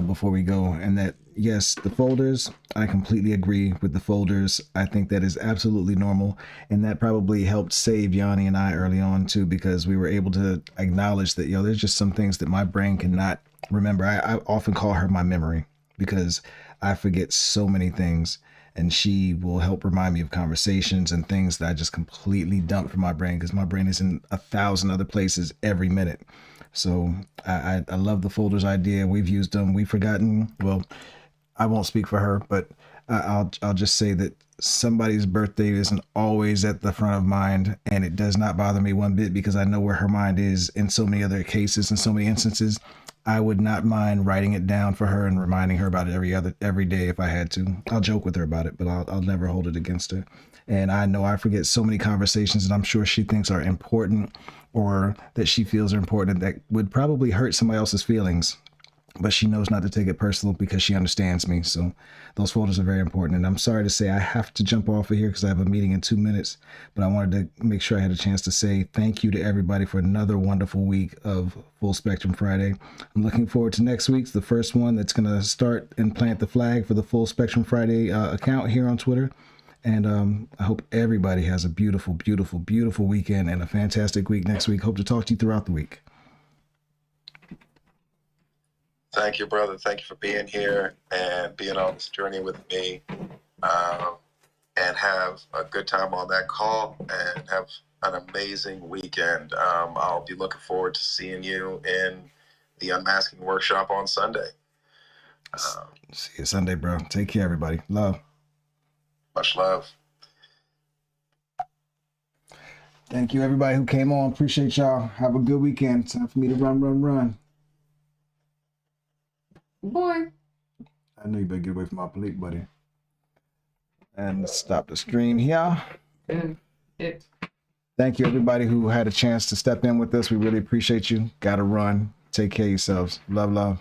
before we go, and that, yes, the folders, I completely agree with the folders. I think that is absolutely normal, and that probably helped save Yanni and I early on too, because we were able to acknowledge that, there's just some things that my brain cannot remember. I often call her my memory, because I forget so many things, and she will help remind me of conversations and things that I just completely dump from my brain, because my brain is in 1,000 other places every minute. So I love the folders idea. We've used them. We've forgotten. Well, I won't speak for her, but I'll just say that somebody's birthday isn't always at the front of mind, and it does not bother me one bit, because I know where her mind is in so many other cases and so many instances. I would not mind writing it down for her and reminding her about it every day if I had to. I'll joke with her about it, but I'll never hold it against her. And I know I forget so many conversations that I'm sure she thinks are important, or that she feels are important, that would probably hurt somebody else's feelings, but she knows not to take it personal because she understands me. So those folders are very important. And I'm sorry to say I have to jump off of here because I have a meeting in 2 minutes, but I wanted to make sure I had a chance to say thank you to everybody for another wonderful week of Full Spectrum Friday. I'm looking forward to next week's, the first one that's going to start and plant the flag for the Full Spectrum Friday account here on Twitter. And I hope everybody has a beautiful, beautiful, beautiful weekend and a fantastic week next week. Hope to talk to you throughout the week. Thank you, brother. Thank you for being here and being on this journey with me. And have a good time on that call and have an amazing weekend. I'll be looking forward to seeing you in the Unmasking workshop on Sunday. See you Sunday, bro. Take care, everybody. Love. Much love. Thank you, everybody who came on. Appreciate y'all. Have a good weekend. Time for me to run. Boy. I know you better get away from my plate, buddy. And stop the stream here. It. Thank you, everybody who had a chance to step in with us. We really appreciate you. Gotta run. Take care of yourselves. Love.